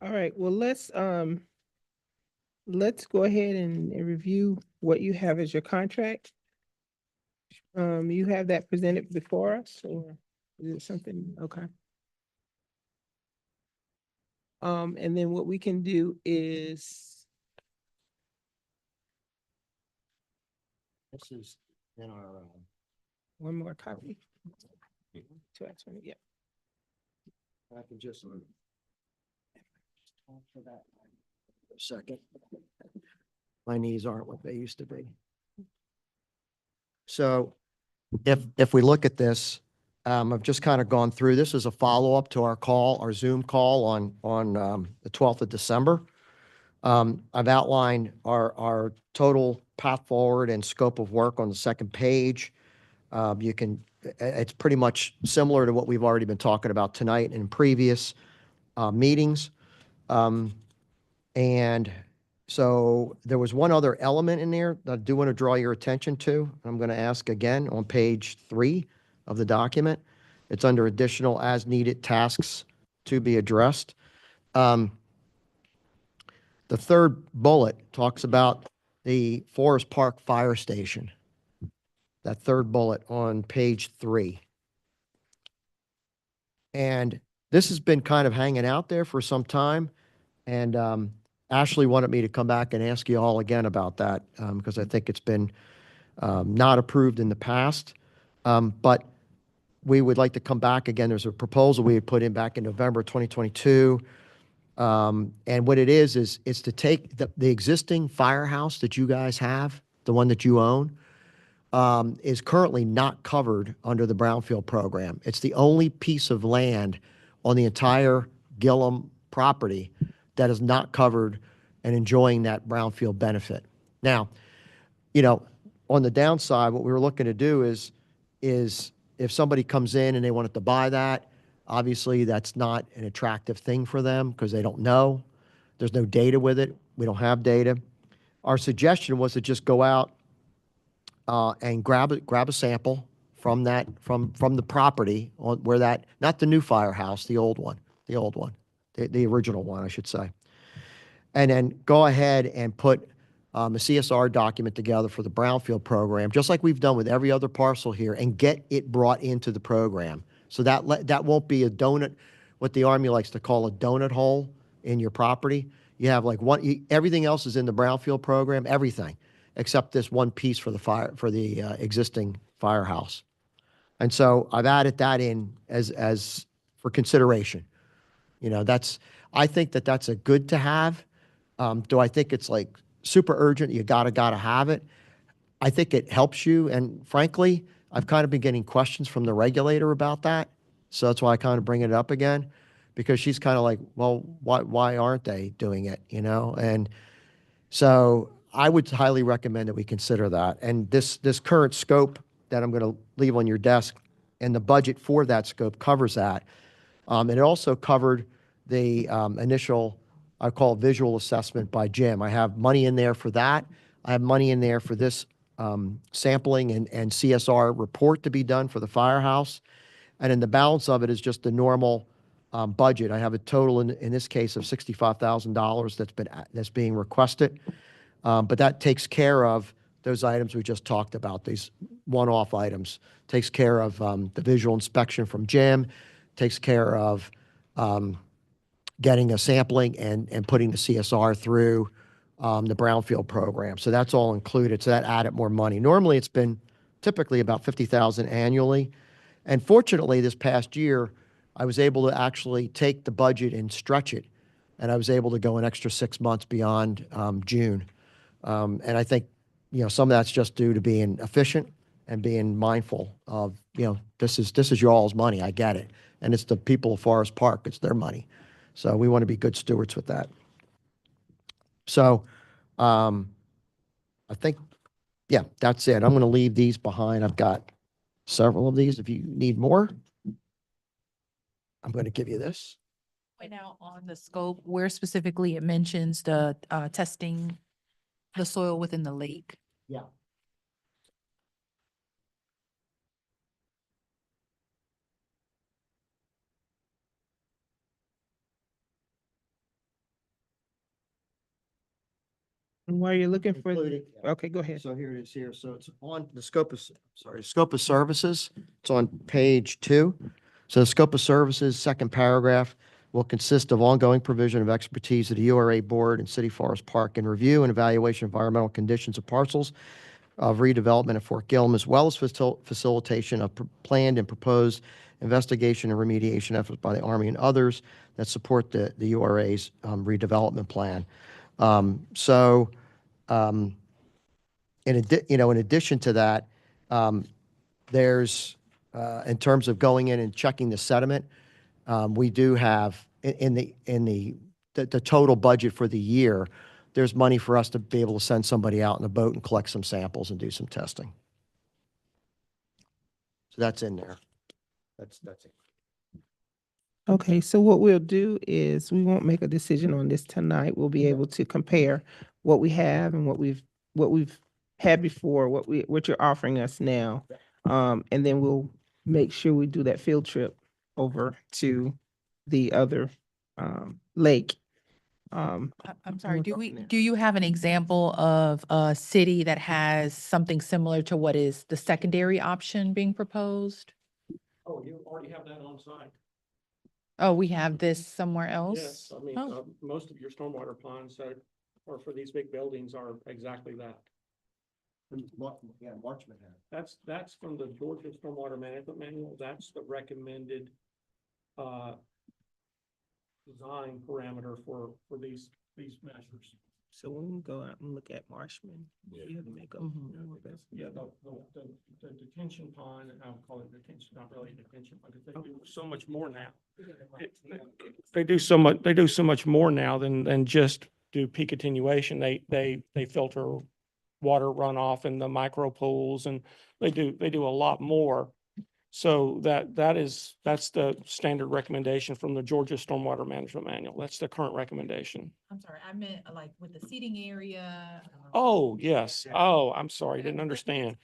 [SPEAKER 1] all right, well, let's go ahead and review what you have as your contract. You have that presented before us, or is it something, okay? And then what we can do is,
[SPEAKER 5] This is in our,
[SPEAKER 1] one more copy. 2X1, yeah.
[SPEAKER 5] I can just talk for that for a second. My knees aren't what they used to be. So if we look at this, I've just kind of gone through, this is a follow-up to our Zoom call on the 12th of December. I've outlined our total path forward and scope of work on the second page. It's pretty much similar to what we've already been talking about tonight and in previous meetings. And so there was one other element in there that I do want to draw your attention to. I'm going to ask again on page 3 of the document. It's under additional as-needed tasks to be addressed. The third bullet talks about the Forest Park Fire Station. That third bullet on page 3. And this has been kind of hanging out there for some time. And Ashley wanted me to come back and ask you all again about that, because I think it's been not approved in the past. But we would like to come back again. There's a proposal we had put in back in November 2022. And what it is it's to take the existing firehouse that you guys have, the one that you own, is currently not covered under the Brownfield program. It's the only piece of land on the entire Gillum property that is not covered and enjoying that Brownfield benefit. Now, on the downside, what we were looking to do is if somebody comes in and they wanted to buy that, obviously that's not an attractive thing for them because they don't know. There's no data with it. We don't have data. Our suggestion was to just go out and grab a sample from the property on where that, not the new firehouse, the old one, the original one, I should say. And then go ahead and put a CSR document together for the Brownfield program, just like we've done with every other parcel here, and get it brought into the program. So that won't be a donut, what the Army likes to call a donut hole in your property. You have like everything else is in the Brownfield program, everything, except this one piece for the existing firehouse. And so I've added that in as for consideration. I think that's a good to have. Do I think it's like super urgent? You gotta have it. I think it helps you. And frankly, I've kind of been getting questions from the regulator about that. So that's why I kind of bring it up again, because she's kind of like, well, why aren't they doing it? You know? And so I would highly recommend that we consider that. And this current scope that I'm going to leave on your desk and the budget for that scope covers that. And it also covered the initial, I call it visual assessment by Jim. I have money in there for that. I have money in there for this sampling and CSR report to be done for the firehouse. And then the balance of it is just the normal budget. I have a total in this case of $65,000 that's being requested. But that takes care of those items we just talked about, these one-off items. Takes care of the visual inspection from Jim, takes care of getting a sampling and putting the CSR through the brownfield program. So that's all included. So that added more money. Normally, it's been typically about $50,000 annually. And fortunately, this past year, I was able to actually take the budget and stretch it. And I was able to go an extra 6 months beyond June. And I think, you know, some of that's just due to being efficient and being mindful of, you know, this is your all's money. I get it. And it's the people of Forest Park. It's their money. So we want to be good stewards with that. So I think, yeah, that's it. I'm going to leave these behind. I've got several of these. If you need more, I'm going to give you this.
[SPEAKER 8] Point out on the scope where specifically it mentions the testing the soil within the lake.
[SPEAKER 5] Yeah.
[SPEAKER 1] And while you're looking for,
[SPEAKER 5] Including-
[SPEAKER 1] okay, go ahead.
[SPEAKER 5] So here it is here. So it's on the scope of, scope of services. It's on page 2. So the scope of services, second paragraph, will consist of ongoing provision of expertise to the URA board and City Forest Park in review and evaluation of environmental conditions of parcels of redevelopment at Fort Gillem, as well as facilitation of planned and proposed investigation and remediation efforts by the Army and others that support the URA's redevelopment plan. In addition to that, there's, in terms of going in and checking the sediment, we do have in the total budget for the year, there's money for us to be able to send somebody out in a boat and collect some samples and do some testing. So that's in there. That's it.
[SPEAKER 1] Okay, so what we'll do is we won't make a decision on this tonight. We'll be able to compare what we have and what we've had before, what you're offering us now. And then we'll make sure we do that field trip over to the other lake.
[SPEAKER 8] I'm sorry,
[SPEAKER 1] we'll
[SPEAKER 8] do
[SPEAKER 1] go from there.
[SPEAKER 8] do you have an example of a city that has something similar to what is the secondary option being proposed?
[SPEAKER 6] Oh, you already have that on site.
[SPEAKER 8] Oh, we have this somewhere else?
[SPEAKER 6] Yes, I mean,
[SPEAKER 8] Oh.
[SPEAKER 6] most of your stormwater ponds that are for these big buildings are exactly that.
[SPEAKER 5] Yeah, Marchman had.
[SPEAKER 6] That's from the Georgia Stormwater Management Manual. That's the recommended design parameter for these measures.
[SPEAKER 1] So when we go out and look at Marshman, we have to make a.
[SPEAKER 6] Yeah, the detention pond, and I'll call it detention, not really detention, because they do so much more now. They do so much more now than just do peak attenuation. They filter water runoff in the micro pools, and they do a lot more. So that's the standard recommendation from the Georgia Stormwater Management Manual. That's the current recommendation.
[SPEAKER 8] I'm sorry, I meant like with the seating area.
[SPEAKER 6] Oh, yes. Oh, I'm sorry. Didn't understand.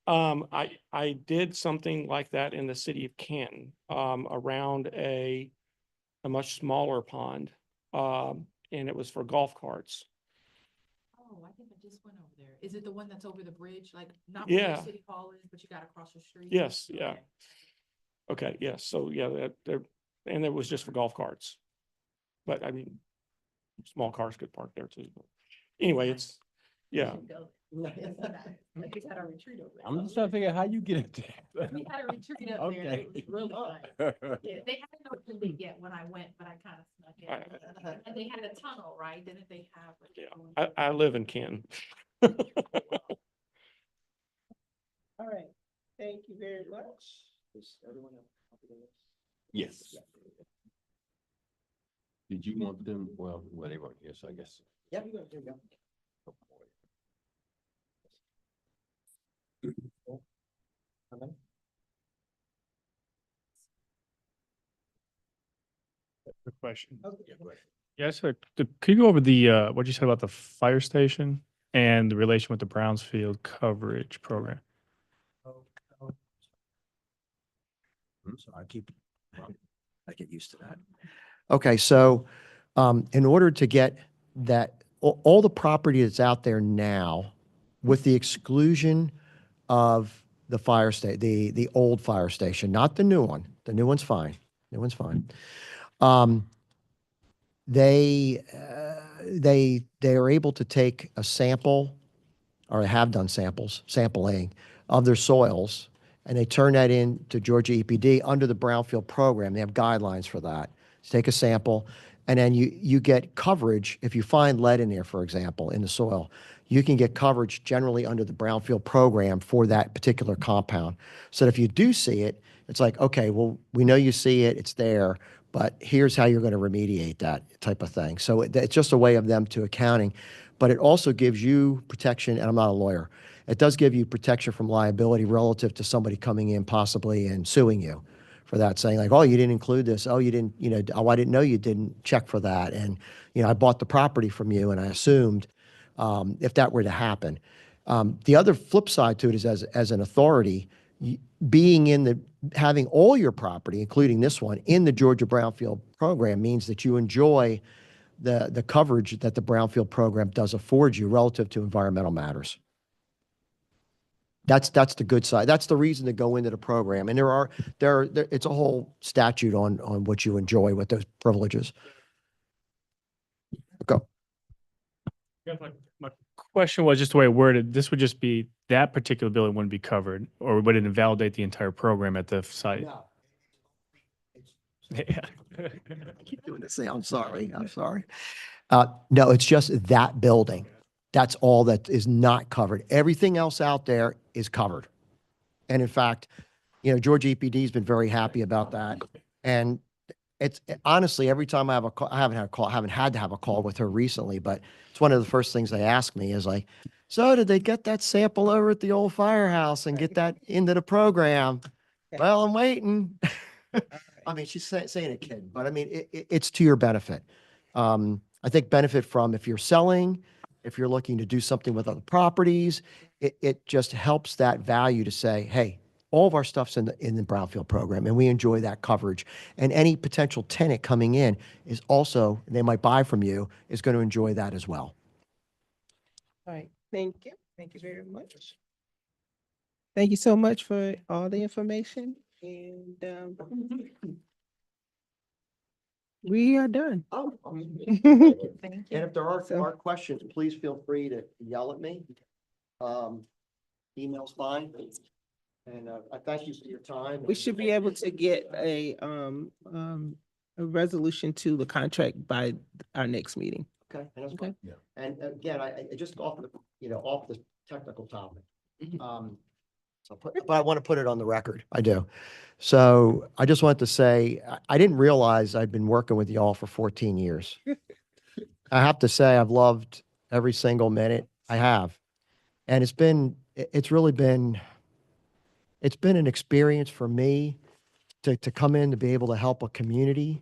[SPEAKER 6] I did something like that in the city of Canton, around a much smaller pond. And it was for golf carts.
[SPEAKER 8] Oh, I think I just went over there. Is it the one that's over the bridge, like not where
[SPEAKER 6] Yeah.
[SPEAKER 8] the city hall is, but you got across the street?
[SPEAKER 6] Yes, yeah.
[SPEAKER 8] Okay.
[SPEAKER 6] Okay, yes. So yeah, and it was just for golf carts. But I mean, small cars could park there too. But anyway, it's, yeah.
[SPEAKER 8] I just had a retreat over there.
[SPEAKER 2] I'm just trying to figure out how you get it there.
[SPEAKER 8] We had a retreat up there.
[SPEAKER 2] Okay.
[SPEAKER 8] It was really fun. Yeah, they hadn't opened it yet when I went, but I kind of snuck in. And they had a tunnel, right? Didn't they have? like,
[SPEAKER 6] Yeah, I live in Canton.
[SPEAKER 5] Does everyone have a copy of this?
[SPEAKER 2] Yes. Did you want them? Well, they weren't here, so I guess.
[SPEAKER 5] Yep, there you go. Okay.
[SPEAKER 7] Good question.
[SPEAKER 2] Yeah, go ahead.
[SPEAKER 7] Yes, could you go over the, what you said about the fire station and the relation with the Brownsfield coverage program?
[SPEAKER 5] So I get used to that. Okay, so in order to get that, all the property that's out there now, with the exclusion of the fire station, the old fire station, not the new one. The new one's fine. New one's fine. They are able to take a sample, or have done sampling of their soils, and they turn that in to Georgia EPD under the Brownfield program. They have guidelines for that. So take a sample, and then you get coverage. If you find lead in there, for example, in the soil, you can get coverage generally under the Brownfield program for that particular compound. So that if you do see it, it's like, okay, well, we know you see it, it's there, but here's how you're going to remediate that type of thing. So it's just a way of them to accounting, but it also gives you protection, and I'm not a lawyer. It does give you protection from liability relative to somebody coming in possibly and suing you for that, saying like, oh, you didn't include this. Oh, you didn't, oh, I didn't know you didn't check for that. And, I bought the property from you and I assumed if that were to happen. The other flip side to it is as an authority, having all your property, including this one, in the Georgia Brownfield program means that you enjoy the coverage that the Brownfield program does afford you relative to environmental matters. That's the good side. That's the reason to go into the program. And it's a whole statute on what you enjoy with those privileges. Go.
[SPEAKER 7] Yeah, my question was just the way it worded. This would just be, that particular building wouldn't be covered, or would it invalidate the entire program at the site?
[SPEAKER 5] No.
[SPEAKER 7] Yeah.
[SPEAKER 5] I keep doing this thing. I'm sorry. No, it's just that building. That's all that is not covered. Everything else out there is covered. And in fact, Georgia EPD has been very happy about that. And it's honestly, every time I have a call, I haven't had to have a call with her recently, but it's one of the first things they ask me is like, so did they get that sample over at the old firehouse and get that into the program? Well, I'm waiting. I mean, she's saying a kid, but I mean, it's to your benefit. I think benefit from if you're selling, if you're looking to do something with other properties, it just helps that value to say, hey, all of our stuff's in the Brownfield program, and we enjoy that coverage. And any potential tenant coming in is also, they might buy from you, is going to enjoy that as well.
[SPEAKER 1] All right, thank you. Thank you very much. Thank you so much for all the information, and we are done.
[SPEAKER 5] Oh,
[SPEAKER 8] Thank
[SPEAKER 5] and
[SPEAKER 8] you.
[SPEAKER 5] if there are
[SPEAKER 1] So-
[SPEAKER 5] questions, please feel free to yell at me. Email's fine. And I thank you for your time.
[SPEAKER 1] We should be able to get a resolution to the contract by our next meeting.
[SPEAKER 5] Okay. And that's
[SPEAKER 1] Okay.
[SPEAKER 5] fine.
[SPEAKER 2] Yeah.
[SPEAKER 5] And again, I just off the technical topic. But I want to put it on the record. I do. So I just wanted to say, I didn't realize I'd been working with y'all for 14 years. I have to say, I've loved every single minute I have. And it's really been an experience for me to come in to be able to help a community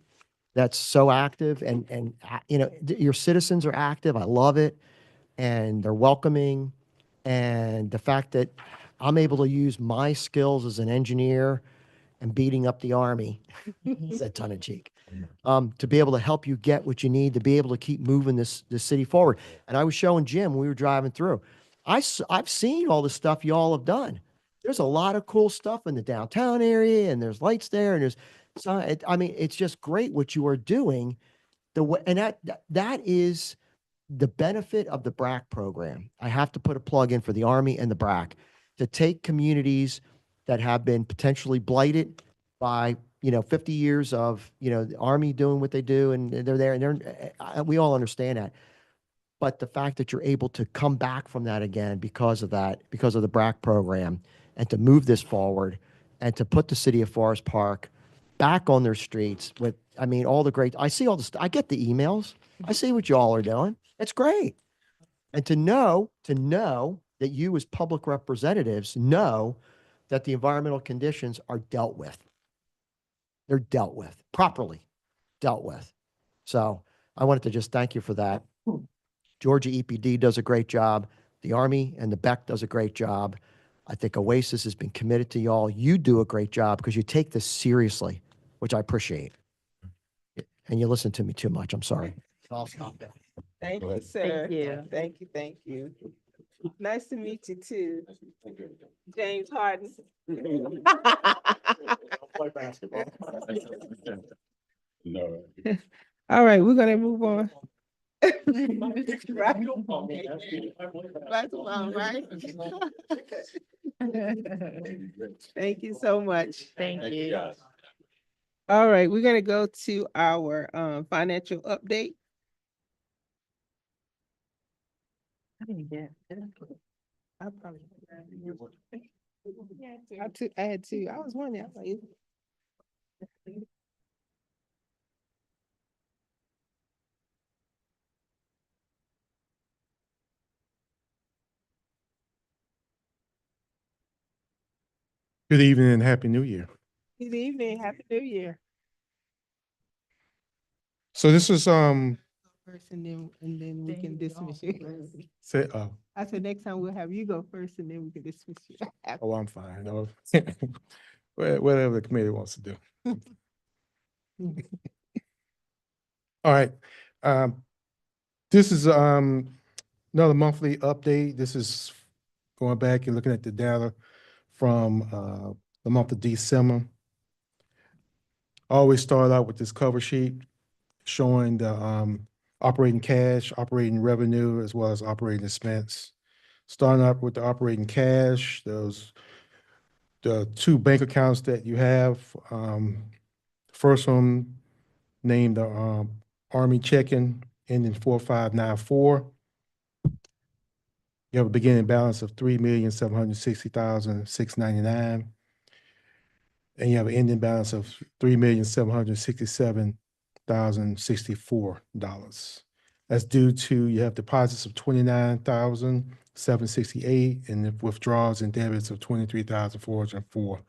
[SPEAKER 5] that's so active and your citizens are active. I love it. And they're welcoming. And the fact that I'm able to use my skills as an engineer and beating up the Army, said tongue in cheek, to be able to help you get what you need to be able to keep moving this city forward. And I was showing Jim when we were driving through. I've seen all the stuff y'all have done. There's a lot of cool stuff in the downtown area, and there's lights there, and I mean, it's just great what you are doing. And that is the benefit of the BRAC program. I have to put a plug in for the Army and the BRAC to take communities that have been potentially blighted by 50 years of the Army doing what they do, and they're there, and we all understand that. But the fact that you're able to come back from that again because of the BRAC program and to move this forward and to put the city of Forest Park back on their streets with, I mean, all the great, I see all this, I get the emails. I see what y'all are doing. It's great. And to know that you as public representatives know that the environmental conditions are dealt with. They're dealt with, properly dealt with. So I wanted to just thank you for that. Georgia EPD does a great job. The Army and the Beck does a great job. I think Oasis has been committed to y'all. You do a great job because you take this seriously, which I appreciate. And you listen to me too much. I'm sorry. I'll stop there.
[SPEAKER 1] Thank
[SPEAKER 2] Go
[SPEAKER 1] you,
[SPEAKER 2] ahead.
[SPEAKER 1] sir.
[SPEAKER 4] you.
[SPEAKER 1] Thank you, thank you. Nice to meet you too, James Harden.
[SPEAKER 2] No.
[SPEAKER 1] All right, we're gonna move on. Right. That's all right. Thank you so much.
[SPEAKER 4] Thank you.
[SPEAKER 1] All right, we're gonna go to our financial update. I probably. I had two. I was wondering. I was like,
[SPEAKER 9] Good evening and Happy New Year.
[SPEAKER 1] good evening, happy new year.
[SPEAKER 9] So this is
[SPEAKER 1] First and then we can dismiss you.
[SPEAKER 9] say
[SPEAKER 1] I said, next time we'll have you go first and then we can dismiss you.
[SPEAKER 9] oh, I'm fine. Oh, whatever the committee wants to do. All right. This is another monthly update. This is going back and looking at the data from the month of December. I always start out with this cover sheet showing the operating cash, operating revenue, as well as operating expense. Starting up with the operating cash, those the two bank accounts that you have. First one named the Army checking ending 4594. You have a beginning balance of 3,760,699, and you have an ending balance of $3,767,064. That's due to you have deposits of 29,768 and the withdrawals and debits of 23,404.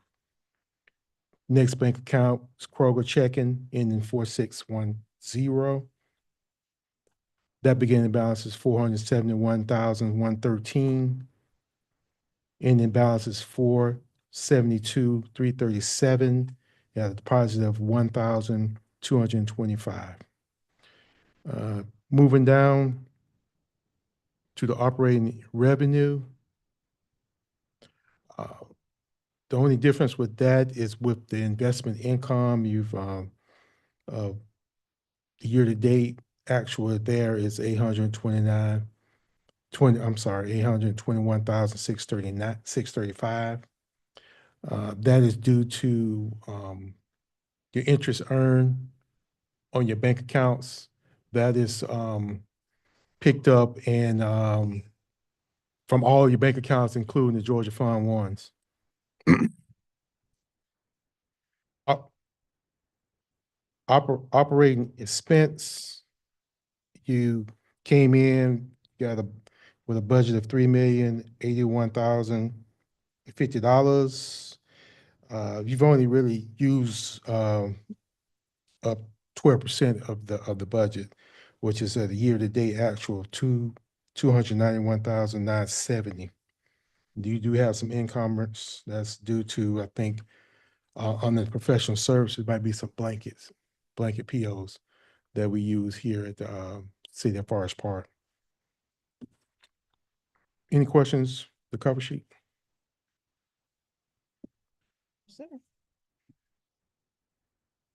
[SPEAKER 9] Next bank account is Kroger checking ending 4610. That beginning balance is 471,113. Ending balance is 472,337. You have a deposit of 1,225. Moving down to the operating revenue. The only difference with that is with the investment income, you've the year-to-date actual there is 821,635. That is due to your interest earned on your bank accounts. That is picked up and from all your bank accounts, including the Georgia Fund ones. Operating expense, you came in, with a budget of $3,081,050. You've only really used up 12% of the budget, which is at a year-to-date actual of 291,970. You do have some encumbrance that's due to, I think, on the professional services, might be some blanket POs that we use here at the City of Forest Park. Any questions, the cover sheet?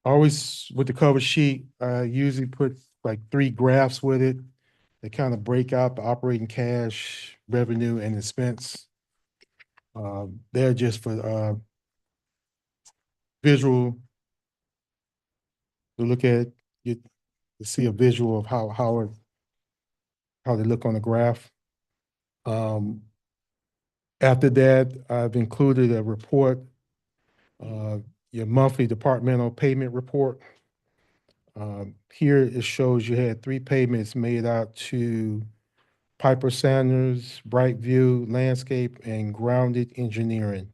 [SPEAKER 9] Always with the cover sheet, I usually put like 3 graphs with it that kind of break out the operating cash, revenue, and expense. They're just for visual to look at, to see a visual of how they look on the graph. After that, I've included a report Your monthly departmental payment report. Here it shows you had 3 payments made out to Piper Sanders, Brightview Landscape, and Grounded Engineering.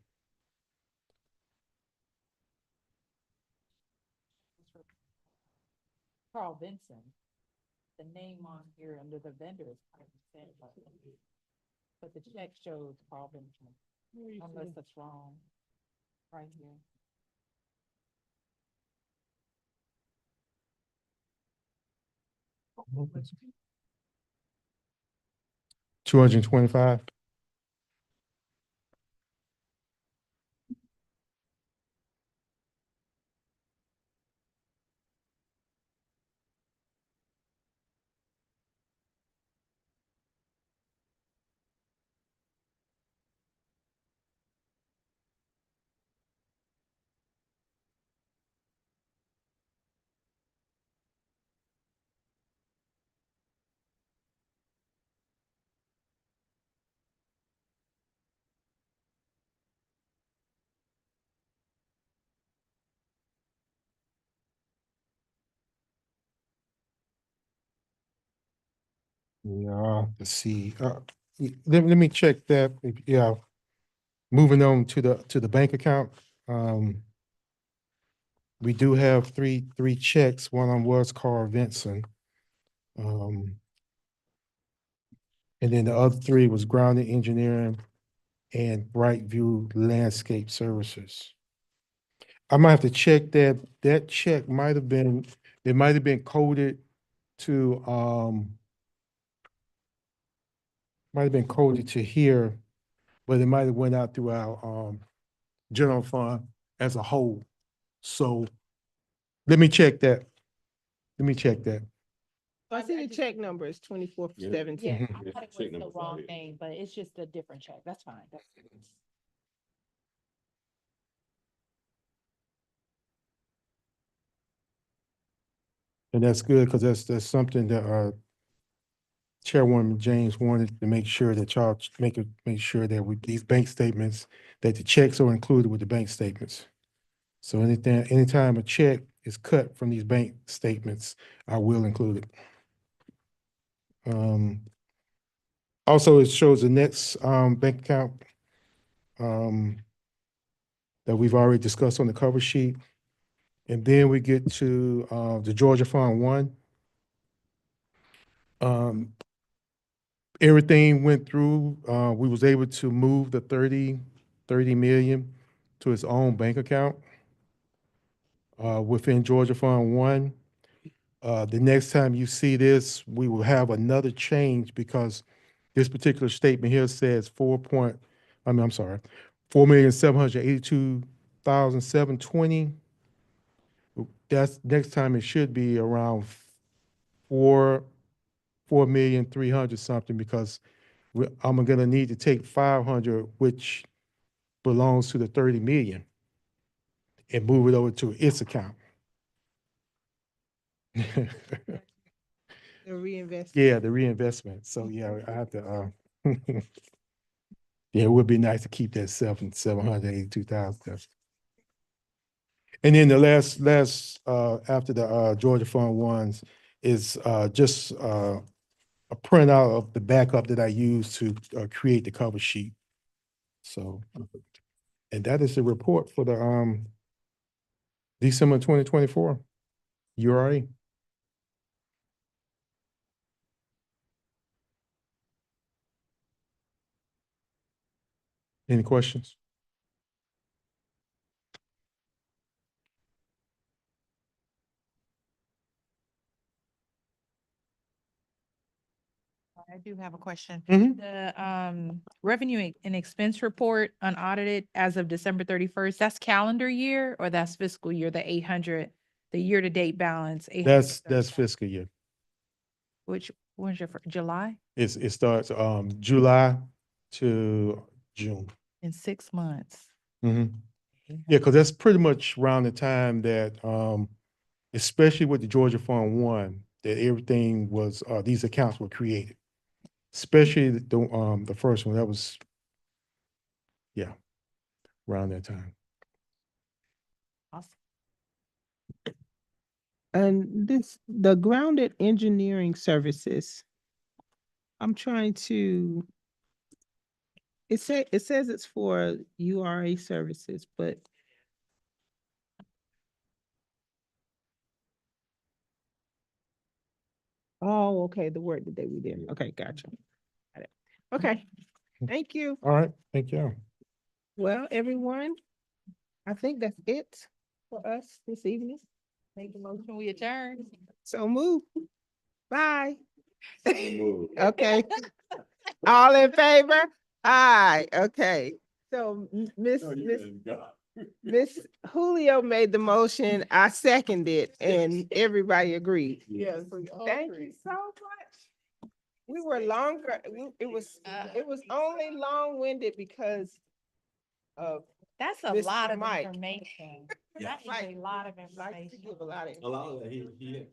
[SPEAKER 8] Carl Vinson, the name on here under the vendor is 5%, but the check shows Carl Vinson, unless that's wrong, right here.
[SPEAKER 9] $225. Yeah, let's see. Let me check that. Yeah. Moving on to the bank account. We do have three checks. One of them was Carl Vinson. And then the other 3 was Grounded Engineering and Brightview Landscape Services. I might have to check that. That check might have been, it might have been coded to, might have been coded to here, but it might have went out through our, general fund as a whole. So let me check that. Let me check that.
[SPEAKER 1] I see the check number is 2417.
[SPEAKER 8] Yeah,
[SPEAKER 9] Mhm.
[SPEAKER 8] I thought it was the wrong name, but it's just a different check, that's fine.
[SPEAKER 9] And that's good, because that's something that Chairwoman James wanted to make sure that y'all make sure that with these bank statements, that the checks are included with the bank statements. So anytime a check is cut from these bank statements, I will include it. Also, it shows the next bank account that we've already discussed on the cover sheet. And then we get to the Georgia Fund 1. Everything went through. We was able to move the 30 million to its own bank account within Georgia Fund 1. The next time you see this, we will have another change, because this particular statement here says 4,782,720. That's next time it should be around 4,300,000 something, because I'm gonna need to take 500, which belongs to the 30 million, and move it over to its account.
[SPEAKER 1] The reinvestment.
[SPEAKER 9] Yeah, the reinvestment. So yeah, I have to, yeah, it would be nice to keep that 782,000. And then the last, after the, Georgia Fund 1s is, just, a printout of the backup that I used to, create the cover sheet. So, and that is the report for the, December 2024. URA. Any questions?
[SPEAKER 8] I do have a question.
[SPEAKER 9] Mhm.
[SPEAKER 8] The revenue and expense report unaudited as of December 31st, that's calendar year or that's fiscal year, the 800, the year-to-date balance?
[SPEAKER 9] That's
[SPEAKER 8] 837?
[SPEAKER 9] fiscal year.
[SPEAKER 8] Which, when's your, July?
[SPEAKER 9] It starts, July to June.
[SPEAKER 8] In 6 months.
[SPEAKER 9] Mhm. Yeah, because that's pretty much around the time that, especially with the Georgia Fund 1, that everything was, these accounts were created. Especially the first one, that was, yeah, around that time.
[SPEAKER 8] Awesome.
[SPEAKER 1] And the grounded engineering services. I'm trying to. It says it's for URA services, but. Oh, okay, the work that we did. Okay, gotcha. Got it. Okay, thank you.
[SPEAKER 9] All right, thank you.
[SPEAKER 1] Well, everyone, I think that's it for us this evening.
[SPEAKER 8] Make the motion, we adjourn.
[SPEAKER 1] So move. Bye. Okay. All in favor? Aye, okay. So Miss Julio made the motion, I seconded, and everybody agreed. Yes. Thank you so much. We were longer, it was only long-winded because of.
[SPEAKER 8] That's a
[SPEAKER 1] Mr.
[SPEAKER 8] lot of
[SPEAKER 1] Mike.
[SPEAKER 8] information.
[SPEAKER 2] Yeah.
[SPEAKER 8] That is a lot of
[SPEAKER 1] Like to
[SPEAKER 8] information.
[SPEAKER 1] give a lot of.
[SPEAKER 2] A lot of that, he